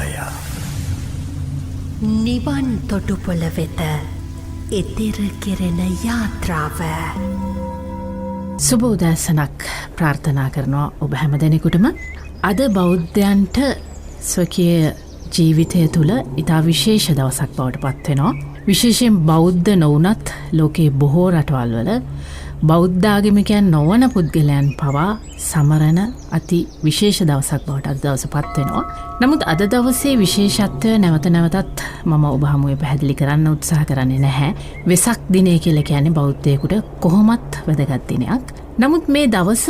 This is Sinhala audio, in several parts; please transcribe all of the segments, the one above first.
යානය නිවන් තොටුපොළ වෙත එතිර කෙරෙන යාත්‍රාව. සුබ උදෑසනක් ප්‍රාර්ථනා කරනවා ඔබ හැම දෙනෙකුටම. අද බෞද්ධයන්ට ස්වකීය ජීවිතය තුළ ඉතා විශේෂ දවසක් බවට පත්වෙනවා. විශේෂයෙන් බෞද්ධ නොවනත් ලෝකයේ බොහෝ රටවල්වල බෞද්ධාගමිකයන් නොවන පුද්ගලයන් පවා සමරණ අති විශේෂ දවසක් බවට අද දවස පත්වෙනවා. නමුත් අද දවසේ විශේෂත්වය නැවත නැවතත් මම ඔබ හමුවේ පැහැදිලි කරන්න උත්සාහ කරන්නේ නැහැ. වෙසක් දිනය කියලා කියන්නේ බෞද්ධයෙකුට කොහොමත් වැදගත් දිනයක්. නමුත් මේ දවස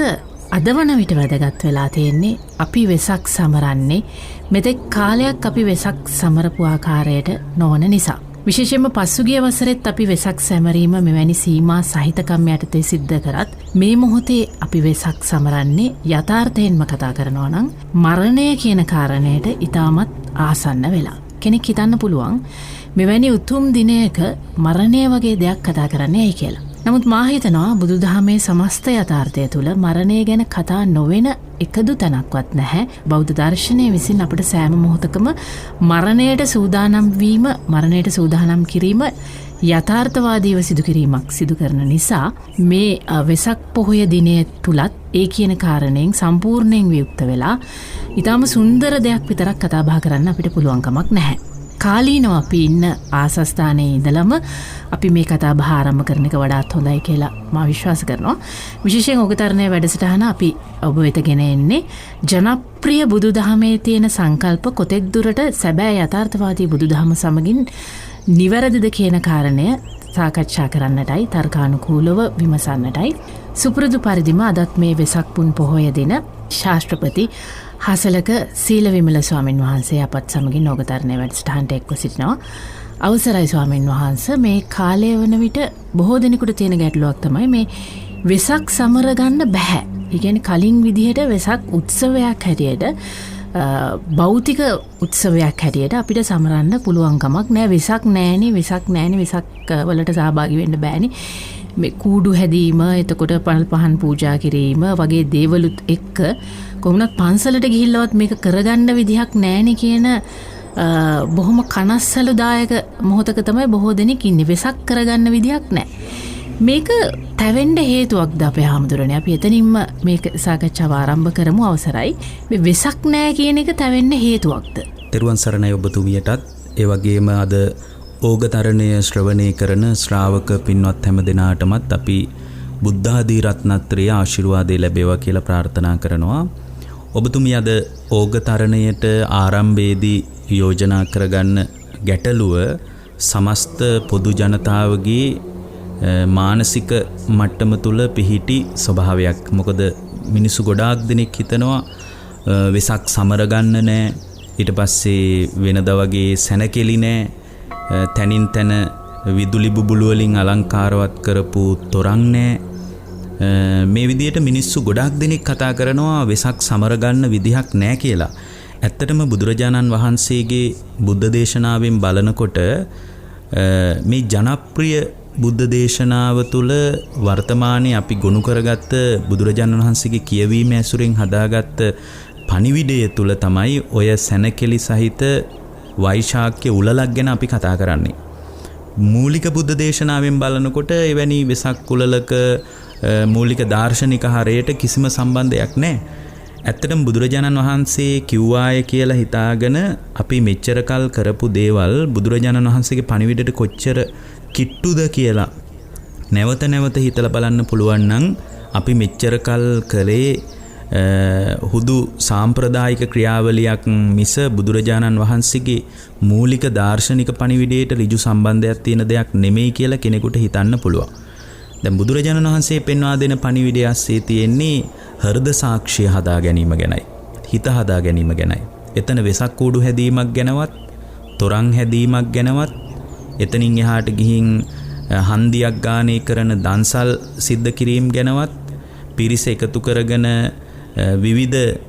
අද වන විට වැදගත් වෙලා තියෙන්නේ අපි වෙසක් සමරන්නේ මෙතෙක් කාලයක් අපි වෙසක් සමරපු ආකාරයට නොවන නිසා. විශේෂයෙන්ම පසුගිය වසරෙත් අපි වෙසක් සැමරීම මෙවැනි සීමා සහිතකම් යටතේ සිද්ධ කරත් මේ මොහොතේ අපි වෙසක් සමරන්නේ යථාර්ථයෙන්ම කතා කරනවා නම් මරණය කියන කාරණයට ඉතාමත් ආසන්න වෙලා. කෙනෙක් හිතන්න පුළුවන් මෙවැනි උතුම් දිනයක මරණය වගේ දෙයක් කතා කරන්නේ ඇයි කියලා. නමුත් මා හිතනවා බුදුදහමේ සමස්ත යථාර්ථය තුළ මරණය ගැන කතා නොවන එකදු තැනක්වත් නැහැ. බෞද්ධ දර්ශනය විසින් අපට සෑම මොහොතකම මරණයට සූදානම් වීම, මරණයට සූදානම් කිරීම යථාර්ථවාදීව සිදු කිරීමක් සිදු කරන නිසා මේ වෙසක් පොහොය දිනය තුලත් ඒ කියන කාරණයෙන් සම්පූර්ණයෙන් වියුක්ත වෙලා ඊටම සුන්දර දෙයක් විතරක් කතා බහ කරන්න අපිට පුළුවන් කමක් නැහැ. කාලීනව අපි ඉන්න ආසස්ථානයේ ඉඳලම අපි මේ කතා බහ ආරම්භ කරන එක වඩාත් හොඳයි කියලා මා විශ්වාස කරනවා. විශේෂයෙන් ඔගතරණයේ වැඩසටහන අපි ඔබ වෙත ගෙන එන්නේ ජනප්‍රිය බුදුදහමේ තියෙන සංකල්ප කොතෙක් දුරට සැබෑ යථාර්ථවාදී බුදුදහම සමගින් නිවැරදිද කියන කාරණය සාකච්ඡා කරන්නටයි, තර්කානුකූලව විමසන්නටයි. සුපුරුදු පරිදිම අදත් මේ වෙසක් පුන් පොහොය දින ශාස්ත්‍රපති හසලක සීල විමල ස්වාමීන් වහන්සේ අපත් සමගින් ඔගතරණයේ වැඩසටහනට එක්ව සිටිනවා. අවසරයි ස්වාමීන් වහන්සේ. මේ කාලය වන විට බොහෝ දෙනෙකුට තියෙන ගැටලුවක් තමයි මේ වෙසක් සමර ගන්න බෑ. ඒ කියන්නේ කලින් විදිහට වෙසක් උත්සවයක් හැටියට භෞතික උත්සවයක් හැටියට අපිට සමරන්න පුළුවන් කමක් නෑ. වෙසක් නෑනේ, වෙසක් වලට සහභාගී වෙන්න බෑනේ. මේ කූඩු හැදීම, එතකොට පහන් පූජා කිරීම වගේ දේවලුත් එක්ක කොහොමවත් පන්සලට ගිහිල්ලවත් මේක කරගන්න විදිහක් නැණි කියන බොහොම කනස්සලුදායක මොහොතක තමයි බොහෝ දෙනෙක් ඉන්නේ. වෙසක් කරගන්න විදිහක් නැහැ. මේක තැවෙන්න හේතුවක්ද අපේ හැමදෙරනේ? අපි එතනින්ම මේක සාකච්ඡාව ආරම්භ කරමු. අවසරයි. මේ වෙසක් නැහැ කියන එක තැවෙන්න හේතුවක්ද? තෙරුවන් සරණයි ඔබතුමියටත්. ඒ වගේම අද ඕගතරණය ශ්‍රවණය කරන ශ්‍රාවක පින්වත් හැම දෙනාටමත් අපි බුද්ධාදී රත්නත්‍රයේ ආශිර්වාදය ලැබේවා කියලා ප්‍රාර්ථනා කරනවා. ඔබතුමිය අද ඕගතරණයට ආරම්භයේදී යෝජනා කරගන්න ගැටලුව සමස්ත පොදු ජනතාවගේ මානසික මට්ටම තුල පිහිටි ස්වභාවයක්. මොකද මිනිස්සු ගොඩාක් දෙනෙක් හිතනවා වෙසක් සමරගන්න නෑ, ඊට පස්සේ වෙනදා වගේ සැනකෙලි නෑ, තනින් තන විදුලි බුබුලු වලින් අලංකාරවත් කරපු තොරන් නෑ. මේ විදියට මිනිස්සු ගොඩාක් දෙනෙක් කතා කරනවා වෙසක් සමර ගන්න විදිහක් නෑ කියලා. ඇත්තටම බුදුරජාණන් වහන්සේගේ බුද්ධ දේශනාවෙන් බලනකොට මේ ජනප්‍රිය බුද්ධ දේශනාව තුළ වර්තමානයේ අපි ගොනු කරගත්ත බුදුරජාණන් වහන්සේගේ කියවීම ඇසුරෙන් හදාගත්ත පණිවිඩය තුළ තමයි ඔය සැනකෙලි සහිත වෛශාක්‍ය උලලක් ගැන අපි කතා කරන්නේ. මූලික බුද්ධ දේශනාවෙන් බලනකොට එවැනි වෙසක් උලලක මූලික දාර්ශනික හරයට කිසිම සම්බන්ධයක් නැහැ. ඇත්තටම බුදුරජාණන් වහන්සේ කිව්වාය කියලා හිතාගෙන අපි මෙච්චර කල් කරපු දේවල් බුදුරජාණන් වහන්සේගේ පණිවිඩයට කොච්චර කිට්ටුද කියලා නැවත නැවත හිතලා බලන්න පුළුවන් නම් අපි මෙච්චර කල් කලේ හුදු සාම්ප්‍රදායික ක්‍රියාවලියක් මිස බුදුරජාණන් වහන්සේගේ මූලික දාර්ශනික පණිවිඩයට ඍජු සම්බන්ධයක් තියෙන දෙයක් නෙමෙයි කියලා කෙනෙකුට හිතන්න පුළුවන්. දැන් බුදුරජාණන් වහන්සේ පෙන්වා දෙන පණිවිඩය ඇස්සේ තියෙන්නේ හෘද සාක්ෂිය හදා ගැනීම ගැනයි, හිත හදා ගැනීම ගැනයි. එතන වෙසක් කූඩු හැදීමක් ගැනවත්, තොරන් හැදීමක් ගැනවත්, එතනින් එහාට ගිහින් හන්දියක් ගානේ කරන දන්සල් සිද්ධ කිරීම ගැනවත්, පිරිස එකතු කරගෙන විවිධ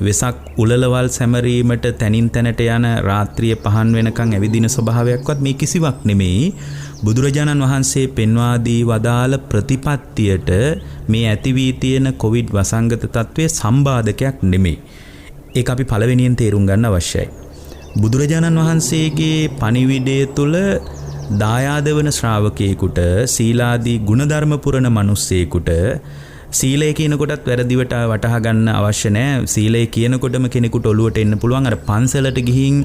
වෙසක් උලලවල් සැමරීමට තනින් තැනට යන රාත්‍රිය පහන් වෙනකන් ඇවිදින ස්වභාවයක්වත් මේ කිසිවක් නෙමෙයි. බුදුරජාණන් වහන්සේ පෙන්වා දී වදාළ ප්‍රතිපත්තියට මේ ඇති වී තියෙන කොවිඩ් වසංගත තත්ත්වයේ සම්බාධකයක් නෙමෙයි. ඒක අපි පළවෙනියෙන් තේරුම් ගන්න අවශ්‍යයි. බුදුරජාණන් වහන්සේගේ පණිවිඩය තුළ දායාද වන ශ්‍රාවකයෙකුට සීලාදී ගුණධර්ම පුරන මිනිස්සෙකුට සීලය කියනකොටත් වැරදිවට වටහා ගන්න අවශ්‍ය නැහැ. සීලය කියනකොටම කෙනෙකුට ඔළුවට එන්න පුළුවන් අර පන්සලට ගිහින්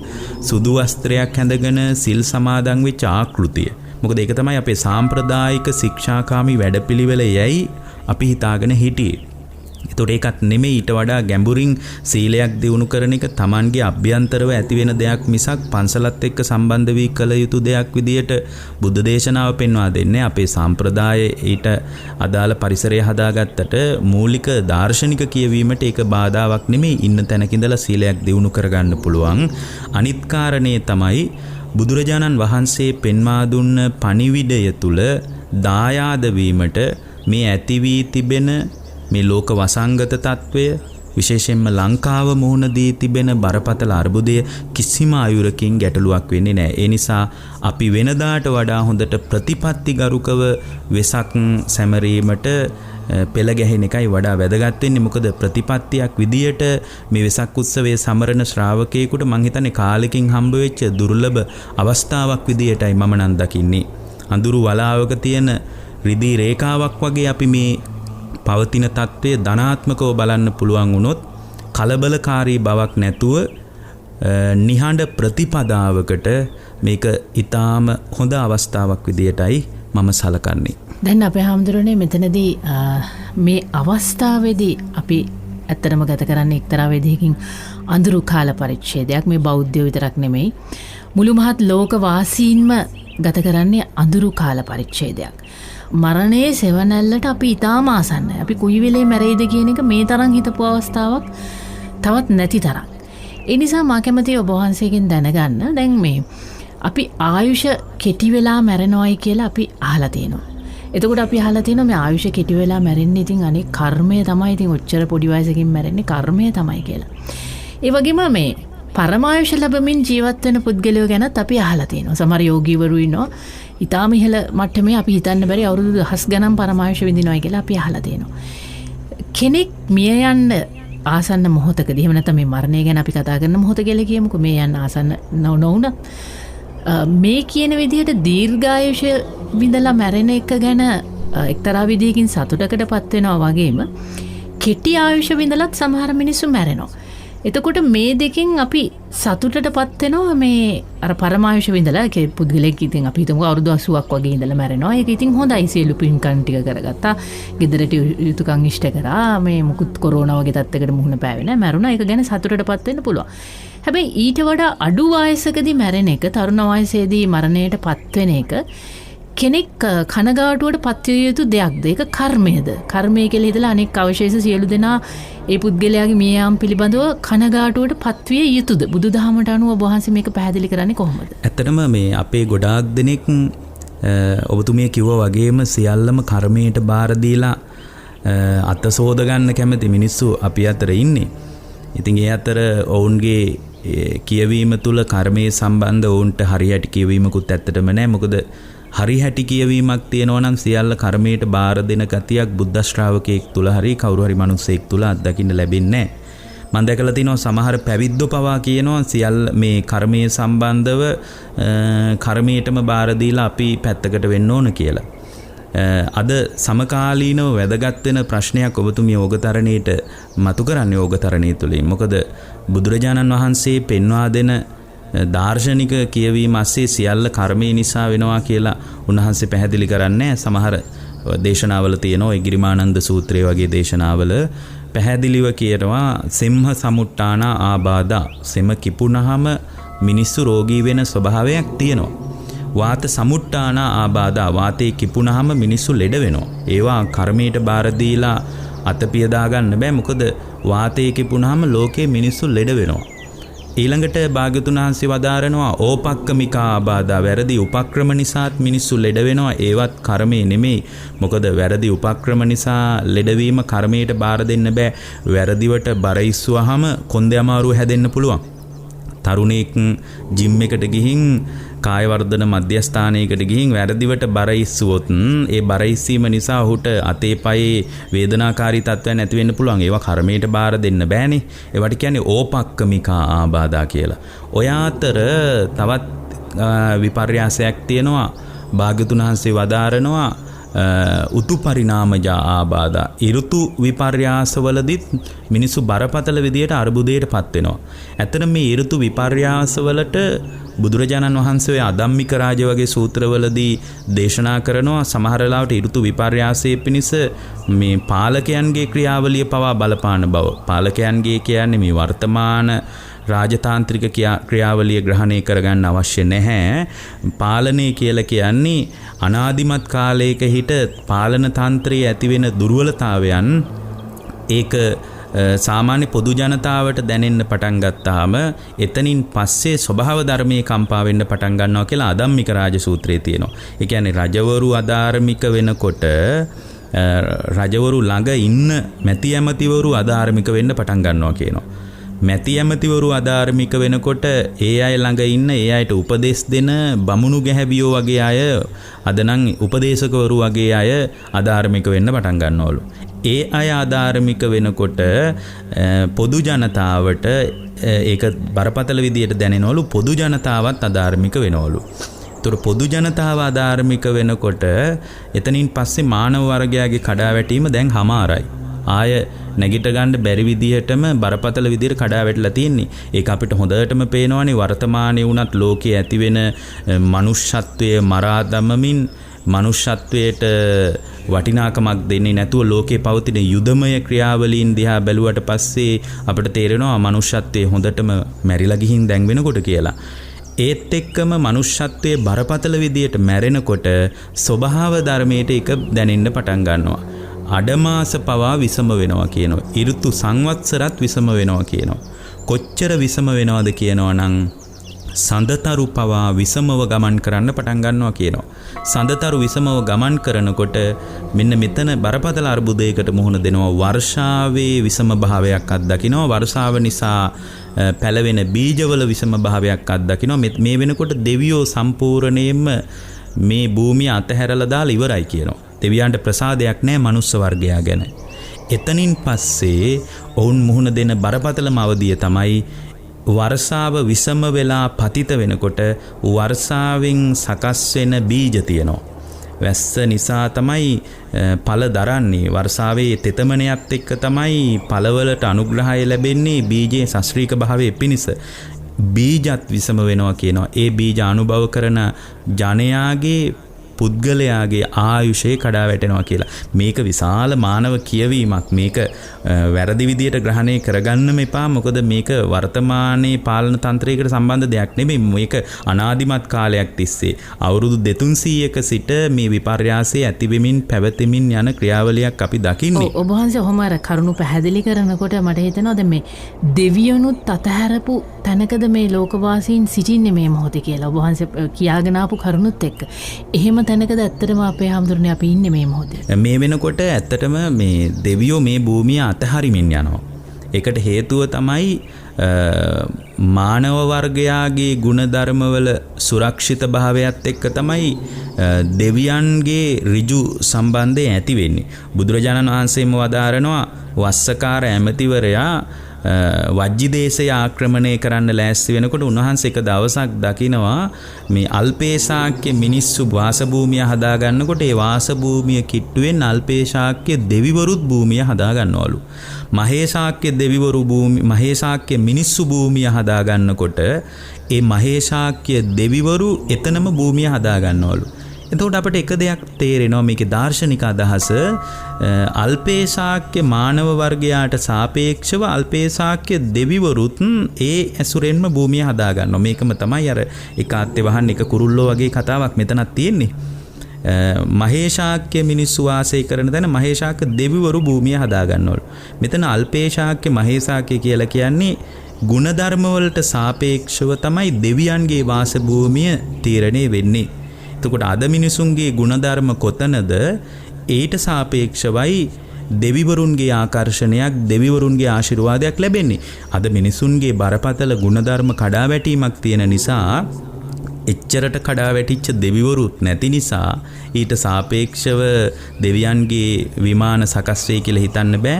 සුදු වස්ත්‍රයක් හැඳගෙන සිල් සමාදන් වෙච්ච ආකෘතිය. මොකද ඒක තමයි අපේ සාම්ප්‍රදායික ශික්ෂාකාමී වැඩපිළිවෙල යයි අපි හිතාගෙන හිටියේ. ඒතකොට ඒකත් නෙමෙයි, ඊට වඩා ගැඹුරින් සීලයක් දියුණු කරන එක Tamanගේ අභ්‍යන්තරව ඇති වෙන දෙයක් මිසක් පන්සලත් එක්ක සම්බන්ධ වී කළ යුතු දෙයක් විදියට බුද්ධ දේශනාව පෙන්වා දෙන්නේ. අපේ සාම්ප්‍රදායේ ඊට අදාළ පරිසරය හදාගත්තට මූලික දාර්ශනික කියවීමට ඒක බාධාවක් නෙමෙයි. ඉන්න තැනක ඉඳලා සීලයක් දියුණු කරගන්න පුළුවන්. අනිත් කාරණේ තමයි බුදුරජාණන් වහන්සේ පෙන්වා දුන්න පණිවිඩය තුල දායාද වීමට මේ ඇති වී තිබෙන මේ ලෝක වසංගත තත්වය, විශේෂයෙන්ම ලංකාව මුහුණ දී තිබෙන බරපතල අර්බුදය කිසිම අයුරකින් ගැටලුවක් වෙන්නේ නැහැ. ඒ නිසා අපි වෙනදාට වඩා හොඳට ප්‍රතිපත්තිගරුකව වෙසක් සැමරීමට පෙළ ගැහෙන එකයි වඩා වැදගත් වෙන්නේ. මොකද ප්‍රතිපත්තියක් විදියට මේ වෙසක් උත්සවයේ සමරන ශ්‍රාවකයෙකුට මං හිතන්නේ කාලෙකින් හම්බ වෙච්ච දුර්ලභ අවස්ථාවක් විදියටයි මම නම් දකින්නේ. අඳුරු වලාවක තියෙන රිදී රේඛාවක් වගේ අපි මේ පවතින තත්ත්වය ධනාත්මකව බලන්න පුළුවන් වුණොත් කලබලකාරී බවක් නැතුව නිහඬ ප්‍රතිපදාවකට මේක ඊටාම හොඳ අවස්ථාවක් විදියටයි මම සලකන්නේ. දැන් අපේ හාමුදුරනේ මෙතනදී මේ අවස්ථාවේදී අපි ඇත්තටම ගත කරන්නේ එක්තරා විදිහකින් අඳුරු කාල පරිච්ඡේදයක්. මේ බෞද්ධයෝ විතරක් නෙමෙයි, මුළු මහත් ලෝක වාසීන්ම ගත කරන්නේ අඳුරු කාල පරිච්ඡේදයක්. මරණයේ සෙවණැල්ලට අපි ඊටාම ආසන්නයි. අපි කුයි වෙලේ මැරෙයිද කියන එක මේ තරම් හිතපු අවස්ථාවක් තවත් නැති තරම්. ඒ නිසා මා කැමතියි ඔබ වහන්සේගෙන් දැනගන්න. දැන් මේ අපි ආයුෂ කෙටි වෙලා මැරෙනවයි කියලා අපි අහලා තියෙනවා. එතකොට අපි අහලා තියෙනවා මේ ආයුෂ කෙටි වෙලා මැරෙන්නේ ඉතින් අනේ කර්මය තමයි. ඉතින් ඔච්චර පොඩි වයසකින් මැරෙන්නේ කර්මය තමයි කියලා. ඒ වගේම මේ පරමායුෂ ලැබමින් ජීවත් වෙන පුද්ගලයෝ ගැනත් අපි අහලා තියෙනවා. සමහර යෝගීවරු ඉන්නවා ඊටාම ඉහළ මට්ටමේ අපි හිතන්න බැරි අවුරුදු දහස් ගණන් පරමායුෂ විඳිනවා කියලා අපි අහලා තියෙනවා. කෙනෙක් මිය යන්න ආසන්න මොහොතකදී, එහෙම නැත්නම් මේ මරණය ගැන අපි කතා කරන මොහොත කියලා කියමුකෝ, මේ යන්න ආසන්න නොවුණත් මේ කියන විදිහට දීර්ඝායුෂ විඳලා මැරෙන එක ගැන එක්තරා විදිහකින් සතුටකටපත් වෙනවා වගේම කෙටි ආයුෂ විඳලත් සමහර මිනිස්සු මැරෙනවා. එතකොට මේ දෙකෙන් අපි සතුටටපත් වෙනවා. මේ අර පරමායුෂ විඳලා පුද්ගලෙක් ඉතින් අපි හිතමු අවුරුදු 80ක් වගේ ඉඳලා මැරෙනවා. ඒක ඉතින් හොඳයි, සියලු පින්කම් ටික කරගත්තා, ගෙදරට යුතුයකම් ඉෂ්ට කරා, මේ මුකුත් කොරෝනා වගේ තත්යකට මුහුණ පෑවේ නැහැ, මැරුණා. ඒක ගැන සතුටටපත් වෙන්න පුළුවන්. හැබැයි ඊට වඩා අඩු වයසකදී මැරෙන එක, තරුණ වයසේදී මරණයටපත් වෙන එක කෙනෙක් කනගාටුවට පත්විය යුතු දෙයක්ද? ඒක කර්මයද? කර්මය කියලා හිතලා අනෙක් අවශේෂ සියලු දෙනා ඒ පුද්ගලයාගේ මිය යාම පිළිබඳව කනගාටුවට පත්විය යුතුද? බුදුදහමට අනුව ඔබ වහන්සේ මේක පැහැදිලි කරන්නේ කොහොමද? ඇත්තටම මේ අපේ ගොඩාක් දෙනෙක් ඔබතුමිය කිව්වා වගේම සියල්ලම කර්මයට බාර දීලා අතසෝද ගන්න කැමති මිනිස්සු අපි අතර ඉන්නේ. ඉතින් ඒ අතර ඔවුන්ගේ කියවීම තුළ කර්මයේ සම්බන්ධ ඔවුන්ට හරියට කියවීමකුත් ඇත්තටම නැහැ. මොකද හරි හැටි කියවීමක් තියෙනවා නම් සියල්ල කර්මයට බාර දෙන ගතියක් බුද්ධ ශ්‍රාවකයෙක් තුල හරි කවුරු හරි මිනිසෙක් තුල අත්දකින්න ලැබෙන්නේ නැහැ. මම දැකලා තිනවා සමහර පැවිද්දෝ පවා කියනවා සියල්ල මේ කර්මයේ සම්බන්ධව කර්මයටම බාර දීලා අපි පැත්තකට වෙන්න ඕන කියලා. අද සමකාලීනව වැදගත් වෙන ප්‍රශ්නයක් ඔබතුමිය ඕගතරණයට මතු කරන්නේ ඕගතරණය තුලින්. මොකද බුදුරජාණන් වහන්සේ පෙන්වා දෙන දාර්ශනික කියවීම ASCII සියල්ල කර්මය නිසා වෙනවා කියලා උන්වහන්සේ පැහැදිලි කරන්නේ. සමහර දේශනාවල තියෙනවා, ඉගිරිමානන්ද සූත්‍රය වගේ දේශනාවල පැහැදිලිව කියනවා සිම්හ සමුට්ටාන ආබාධා. සෙම කිපුණහම මිනිස්සු රෝගී වෙන ස්වභාවයක් තියෙනවා. වාත සමුට්ටාන ආබාධා. වාතේ කිපුණහම මිනිස්සු ලෙඩ වෙනවා. ඒවා කර්මයට බාර දීලා අතපිය දාගන්න බෑ. මොකද වාතේ කිපුණහම ලෝකේ මිනිස්සු ලෙඩ වෙනවා. ඊළඟට භාග්‍යතුන් වහන්සේ වදාරනවා ඕපක්කමිකා ආබාධා. වැරදි උපක්‍රම නිසාත් මිනිස්සු ලෙඩ වෙනවා. ඒවත් කර්මය නෙමෙයි. මොකද වැරදි උපක්‍රම නිසා ලෙඩවීම කර්මයට බාර දෙන්න බෑ. වැරදිවට බර ඉස්සුවාම කොන්දේ අමාරුව හැදෙන්න පුළුවන්. තරුණෙක් ජිම් එකට ගිහින් කායවර්ධන මධ්‍යස්ථානයකට ගිහින් වැරදිවට බර ඉස්සුවොත් ඒ බර ඉස්සීම නිසා ඔහුට අතේ පයේ වේදනාකාරී තත්ත්වයන් ඇති වෙන්න පුළුවන්. ඒවා කර්මයට බාර දෙන්න බෑනේ. ඒවට කියන්නේ ඕපක්කමිකා ආබාධා කියලා. ඔය අතර තවත් විපර්යාසයක් තියෙනවා. භාග්‍යතුන් වහන්සේ වදාරනවා උතු පරිණාමජ ආබාධා. ඍතු විපර්යාසවලදීත් මිනිස්සු බරපතල විදියට අර්බුදයට පත් වෙනවා. ඇත්තට මේ ඍතු විපර්යාසවලට බුදුරජාණන් වහන්සේ අදම්මික රාජ වගේ සූත්‍රවලදී දේශනා කරනවා සමහර වෙලාවට ඍතු විපර්යාසයේ පිණිස මේ පාලකයන්ගේ ක්‍රියාවලිය පවා බලපාන බව. පාලකයන්ගේ කියන්නේ මේ වර්තමාන රාජතාන්ත්‍රික ක්‍රියාවලිය ග්‍රහණය කරගන්න අවශ්‍ය නැහැ. පාලනය කියලා කියන්නේ අනාදිමත් කාලයක හිට පාලන තන්ත්‍රයේ ඇතිවෙන දුර්වලතාවයන් ඒක සාමාන්‍ය පොදු ජනතාවට දැනෙන්න පටන් ගත්තාම එතනින් පස්සේ ස්වභාව ධර්මයේ කම්පා වෙන්න පටන් ගන්නවා කියලා අදම්මික රාජ සූත්‍රයේ තියෙනවා. ඒ කියන්නේ රජවරු අධාර්මික වෙනකොට රජවරු ළඟ ඉන්න මැති ඇමතිවරු අධාර්මික වෙන්න පටන් ගන්නවා කියනවා. මැති ඇමතිවරු අධාර්මික වෙනකොට ඒ අය ළඟ ඉන්න ඒ අයට උපදෙස් දෙන බමුණු ගැහැවියෝ වගේ අය අද නම් උපදේශකවරු වගේ අය අධාර්මික වෙන්න පටන් ගන්නවලු. ඒ අය අධාර්මික වෙනකොට පොදු ජනතාවට ඒක බරපතල විදියට දැනෙනවලු. පොදු ජනතාවත් අධාර්මික වෙනවලු. ඒතර පොදු ජනතාව අධාර්මික වෙනකොට එතනින් පස්සේ මානව වර්ගයාගේ කඩාවැටීම දැන් හමාරයි. ආය නැගිට ගන්න බැරි විදිහටම බරපතල විදිහට කඩා වැටලා තියෙන්නේ. ඒක අපිට හොඳටම පේනවනේ වර්තමානයේ වුණත් ලෝකයේ ඇතිවෙන මනුෂ්‍යත්වයේ මරා දමමින් මනුෂ්‍යත්වයට වටිනාකමක් දෙන්නේ නැතුව ලෝකේ පවතින යුදමය ක්‍රියාවලීන් දිහා බැලුවට පස්සේ අපිට තේරෙනවා මනුෂ්‍යත්වයේ හොඳටම මැරිලා ගිහින් දැන් වෙනකොට කියලා. ඒත් එක්කම මනුෂ්‍යත්වයේ බරපතල විදිහට මැරෙනකොට ස්වභාව ධර්මයට එක දැනෙන්න පටන් ගන්නවා. අඩමාස පවා විසම වෙනවා කියනවා. ඍතු සංවත්සරත් විසම වෙනවා කියනවා. කොච්චර විසම වෙනවද කියනවා නම් සඳතරු පවා විසමව ගමන් කරන්න පටන් ගන්නවා කියනවා. සඳතරු විසමව ගමන් කරනකොට මෙන්න මෙතන බරපතල අර්බුදයකට මුහුණ දෙනවා. වර්ෂාවේ විසම භාවයක් අත්දකිනවා. වර්ෂාව නිසා පැලවෙන බීජවල විසම භාවයක් අත්දකිනවා. මේ වෙනකොට දෙවියෝ සම්පූර්ණයෙන්ම මේ භූමිය අතහැරලා දාලා ඉවරයි කියනවා. දෙවියන්ට ප්‍රසාදයක් නැහැ මනුස්ස වර්ගයා ගැන. එතනින් පස්සේ ඔවුන් මුහුණ දෙන බරපතලම අවධිය තමයි වර්ෂාව විසම වෙලා පතිත වෙනකොට වර්ෂාවෙන් සකස් වෙන බීජ තියෙනවා. වැස්ස නිසා තමයි ඵල දරන්නේ. වර්ෂාවේ තෙතමනයත් එක්ක තමයි ඵලවලට අනුග්‍රහය ලැබෙන්නේ බීජයේ ශාස්ත්‍රීය භාවයේ පිණිස. බීජත් විසම වෙනවා කියනවා. ඒ බීජ අනුභව කරන ජනයාගේ පුද්ගලයාගේ ආයුෂය කඩා වැටෙනවා කියලා. මේක විශාල මානව කියවීමක්. මේක වැරදි විදියට ග්‍රහණය කරගන්න එපා. මොකද මේක වර්තමානයේ පාලන තන්ත්‍රයකට සම්බන්ධ දෙයක් නෙමෙයි. මේක අනාදිමත් කාලයක් තිස්සේ අවුරුදු 200ක සිට මේ විපර්යාසය ඇති වෙමින් පැවතෙමින් යන ක්‍රියාවලියක් අපි දකින්නේ. ඔබ වහන්සේ ඔහොම අර කරුණු පැහැදිලි කරනකොට මට හිතෙනවා දැන් මේ දෙවියනුත් අතහැරපු තැනකද මේ ලෝකවාසීන් සිටින්නේ මේ මොහොතේ කියලා. ඔබ වහන්සේ කියාගෙන ආපු කරුණුත් එක්ක. එහෙම තැනකද ඇත්තටම අපේ හැමදෙරනේ අපි ඉන්නේ මේ මොහොතේ. මේ වෙනකොට ඇත්තටම මේ දෙවියෝ මේ භූමිය අතහරිමින් යනවා. ඒකට හේතුව තමයි මානව වර්ගයාගේ ගුණධර්මවල සුරක්ෂිත භාවයත් එක්ක තමයි දෙවියන්ගේ ඍජු සම්බන්ධය ඇති වෙන්නේ. බුදුරජාණන් වහන්සේම වදාරනවා වස්සකාර ඇමතිවරයා වජ්ජි දේශය ආක්‍රමණය කරන්න ලෑස්ති වෙනකොට උන්වහන්සේ එක දවසක් දකිනවා මේ අල්පේශාක්‍ය මිනිස්සු වාසභූමිය හදාගන්නකොට ඒ වාසභූමිය කිට්ටුවෙන් අල්පේශාක්‍ය දෙවිවරුත් භූමිය හදාගන්නවලු. මහේශාක්‍ය දෙවිවරු මහේශාක්‍ය මිනිස්සු භූමිය හදාගන්නකොට ඒ මහේශාක්‍ය දෙවිවරු එතනම භූමිය හදාගන්නවලු. එතකොට අපිට එක දෙයක් තේරෙනවා මේකේ දාර්ශනික අදහස. අල්පේශාක්‍ය මානව වර්ගයාට සාපේක්ෂව අල්පේශාක්‍ය දෙවිවරුත් ඒ ඇසුරෙන්ම භූමිය හදා ගන්නවා. මේකම තමයි අර එක අත්තේ වහන්න එක කුරුල්ලෝ වගේ කතාවක් මෙතනක් තියෙන්නේ. මහේශාක්‍ය මිනිස්සු වාසය කරන තැන මහේශාක්‍ය දෙවිවරු භූමිය හදා ගන්නවලු. මෙතන අල්පේශාක්‍ය මහේශාක්‍ය කියලා කියන්නේ ගුණධර්ම වලට සාපේක්ෂව තමයි දෙවියන්ගේ වාස භූමිය තීරණය වෙන්නේ. එතකොට අද මිනිසුන්ගේ ගුණධර්ම කොතනද? ඊට සාපේක්ෂවයි දෙවිවරුන්ගේ ආකර්ෂණයක් දෙවිවරුන්ගේ ආශිර්වාදයක් ලැබෙන්නේ. අද මිනිසුන්ගේ බරපතල ගුණධර්ම කඩාවැටීමක් තියෙන නිසා එච්චරට කඩා වැටිච්ච දෙවිවරුත් නැති නිසා ඊට සාපේක්ෂව දෙවියන්ගේ විමාන සකස් වෙයි කියලා හිතන්න බෑ.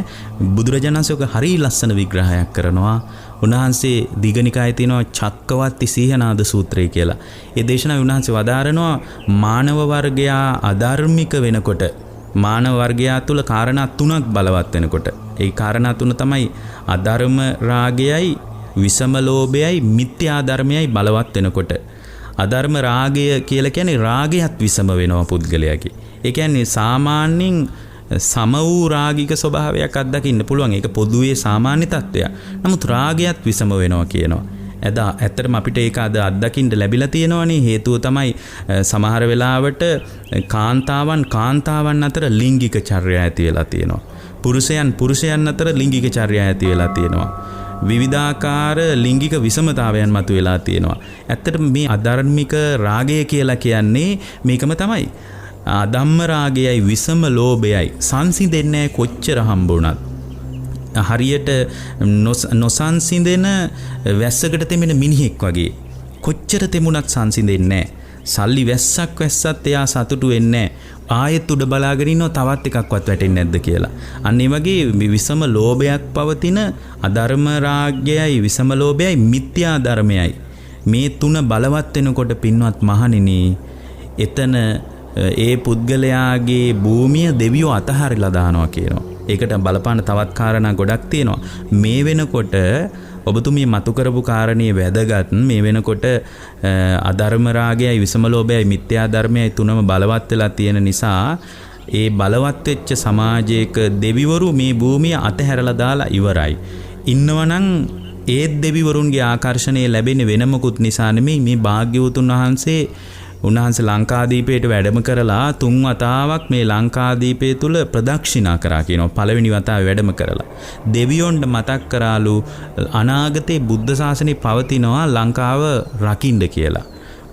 බුදුරජාණන් වහන්සේ හරි ලස්සන විග්‍රහයක් කරනවා. උන්වහන්සේ දීඝනිකායේ තියෙනවා චක්කවර්ති සීහනාද සූත්‍රය කියලා. ඒ දේශනාවේ උන්වහන්සේ වදාරනවා මානව වර්ගයා අධර්මික වෙනකොට මානව වර්ගයා තුල කාරණා තුනක් බලවත් වෙනකොට ඒ කාරණා තුන තමයි අධර්ම රාගයයි විසම ලෝභයයි මිත්‍යා ධර්මයයි බලවත් වෙනකොට අධර්ම රාගය කියලා කියන්නේ රාගයත් විසම වෙනවා පුද්ගලයාගේ. ඒ කියන්නේ සාමාන්‍යයෙන් සම වූ රාගික ස්වභාවයක් අත්දකින්න පුළුවන්. ඒක පොදුවේ සාමාන්‍ය තත්ත්වයක්. නමුත් රාගයත් විසම වෙනවා කියනවා. ඇත්තටම අපිට ඒක අද අත්දකින්න ලැබිලා තියෙනවනේ. හේතුව තමයි සමහර වෙලාවට කාන්තාවන් අතර ලිංගික චර්යා ඇති වෙලා තියෙනවා. පුරුෂයන් අතර ලිංගික චර්යා ඇති වෙලා තියෙනවා. විවිධාකාර ලිංගික විසමතාවයන් මතුවලා තියෙනවා. ඇත්තටම මේ අධර්මික රාගය කියලා කියන්නේ මේකම තමයි. අධම්ම රාගයයි විසම ලෝභයයි සංසිඳෙන්නේ කොච්චර හම්බුණත්. හරියට නොසංසිඳෙන වැස්සකට තෙමෙන මිනිහෙක් වගේ. කොච්චර තෙමුණත් සංසිඳෙන්නේ නැහැ. සල්ලි වැස්සක් වැස්සත් එයා සතුටු වෙන්නේ නැහැ. ආයෙත් උඩ බලාගෙන ඉන්නවා තවත් එකක්වත් වැටෙන්නේ නැද්ද කියලා. අන්න ඒ වගේ විසම ලෝභයක් පවතින අධර්ම රාගයයි විසම ලෝභයයි මිත්‍යා ධර්මයයි. මේ තුන බලවත් වෙනකොට පින්වත් මහණෙනි එතන ඒ පුද්ගලයාගේ භූමිය දෙවියෝ අතහරිලා දානවා කියනවා. ඒකට බලපාන තවත් කාරණා ගොඩක් තියෙනවා. මේ වෙනකොට ඔබතුමිය මතු කරපු කාරණේ වැදගත්. මේ වෙනකොට අධර්ම රාගයයි විසම ලෝභයයි මිත්‍යා ධර්මයයි තුනම බලවත් වෙලා තියෙන නිසා ඒ බලවත් වෙච්ච සමාජයක දෙවිවරු මේ භූමිය අතහැරලා දාලා ඉවරයි. ඉන්නවනම් ඒ දෙවිවරුන්ගේ ආකර්ෂණය ලැබෙන්නේ වෙන මොකුත් නිසා නෙමෙයි. මේ භාග්‍යවතුන් වහන්සේ ලංකාදීපයට වැඩම කරලා 3 වතාවක් මේ ලංකාදීපය තුල ප්‍රදක්ෂිනා කරා කියනවා. පළවෙනි වතාවේ වැඩම කරලා දෙවියොන්ට මතක් කරාලු අනාගතේ බුද්ධ ශාසනය පවතිනවා ලංකාව රකින්න කියලා.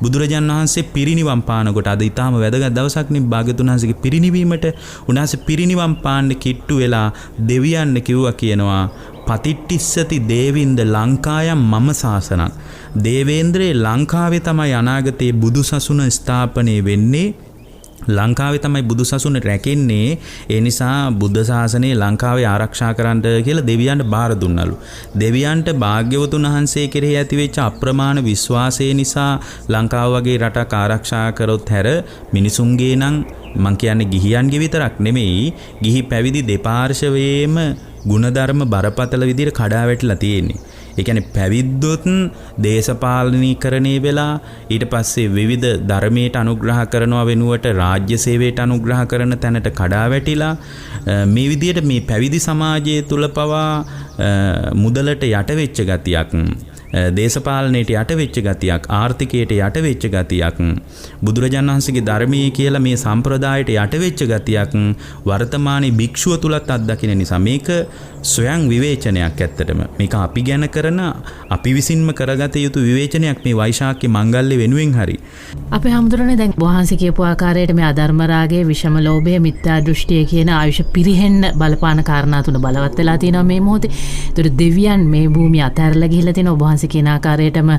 බුදුරජාණන් වහන්සේ පිරිනිවන් පානකොට අද ඊටාම වැදගත් දවසක් නේ භාග්‍යවතුන් වහන්සේගේ පිරිනිවීමට. උන්වහන්සේ පිරිනිවන් පාන්න කිට්ටු වෙලා දෙවියන් කිව්වා කියනවා පතිට්ටිස්සති දේවින්ද ලංකායම් මම ශාසනං. දේවේන්ද්‍රේ ලංකාවේ තමයි අනාගතයේ බුදුසසුන ස්ථාපනය වෙන්නේ. ලංකාවේ තමයි බුදුසසුන රැකෙන්නේ. ඒ නිසා බුද්ධ ශාසනය ලංකාවේ ආරක්ෂා කරන්න කියලා දෙවියන්ට බාර දුන්නලු. දෙවියන්ට භාග්‍යවතුන් වහන්සේ කෙරෙහි ඇතිවෙච්ච අප්‍රමාණ විශ්වාසය නිසා ලංකාව වගේ රටක් ආරක්ෂා කරොත් හැර මිනිසුන්ගේ නම් මං කියන්නේ ගිහියන්ගේ විතරක් නෙමෙයි ගිහි පැවිදි දෙපාර්ශවයේම ගුණධර්ම බරපතල විදිහට කඩා වැටිලා තියෙන්නේ. ඒ කියන්නේ පැවිද්දොත් දේශපාලනීකරණය වෙලා ඊට පස්සේ විවිධ ධර්මයට අනුග්‍රහ කරනවා වෙනුවට රාජ්‍ය සේවයට අනුග්‍රහ කරන තැනට කඩා වැටිලා මේ විදිහට මේ පැවිදි සමාජය තුල පවා මුදලට යට වෙච්ච ගතියක් දේශපාලනයට යට වෙච්ච ගතියක් ආර්ථිකයට යට වෙච්ච ගතියක් බුදුරජාණන් වහන්සේගේ ධර්මයේ කියලා මේ සම්ප්‍රදායට යට වෙච්ච ගතියක් වර්තමානයේ භික්ෂුව තුලත් අත්දකින්න නිසා මේක ස්වයං විවේචනයක් ඇත්තටම. මේක අපි ගැන කරන අපි විසින්ම කරගත යුතු විවේචනයක් මේ වෛශාඛ්‍ය මංගල්‍ය වෙනුවෙන් හරි. අපේ හැමදෙරනේ දැන් වහන්සේ කියපු ආකාරයට මේ අධර්ම රාගය, විෂම ලෝභය, මිත්‍යා දෘෂ්ටිය කියන ආයුෂ පිරිහෙන්න බලපාන කාරණා තුන බලවත් වෙලා තියෙනවා මේ මොහොතේ. ඒතර දෙවියන් මේ භූමිය අතහැරලා ගිහිල්ලා තියෙනවා. වහන්සේ කියන ආකාරයටම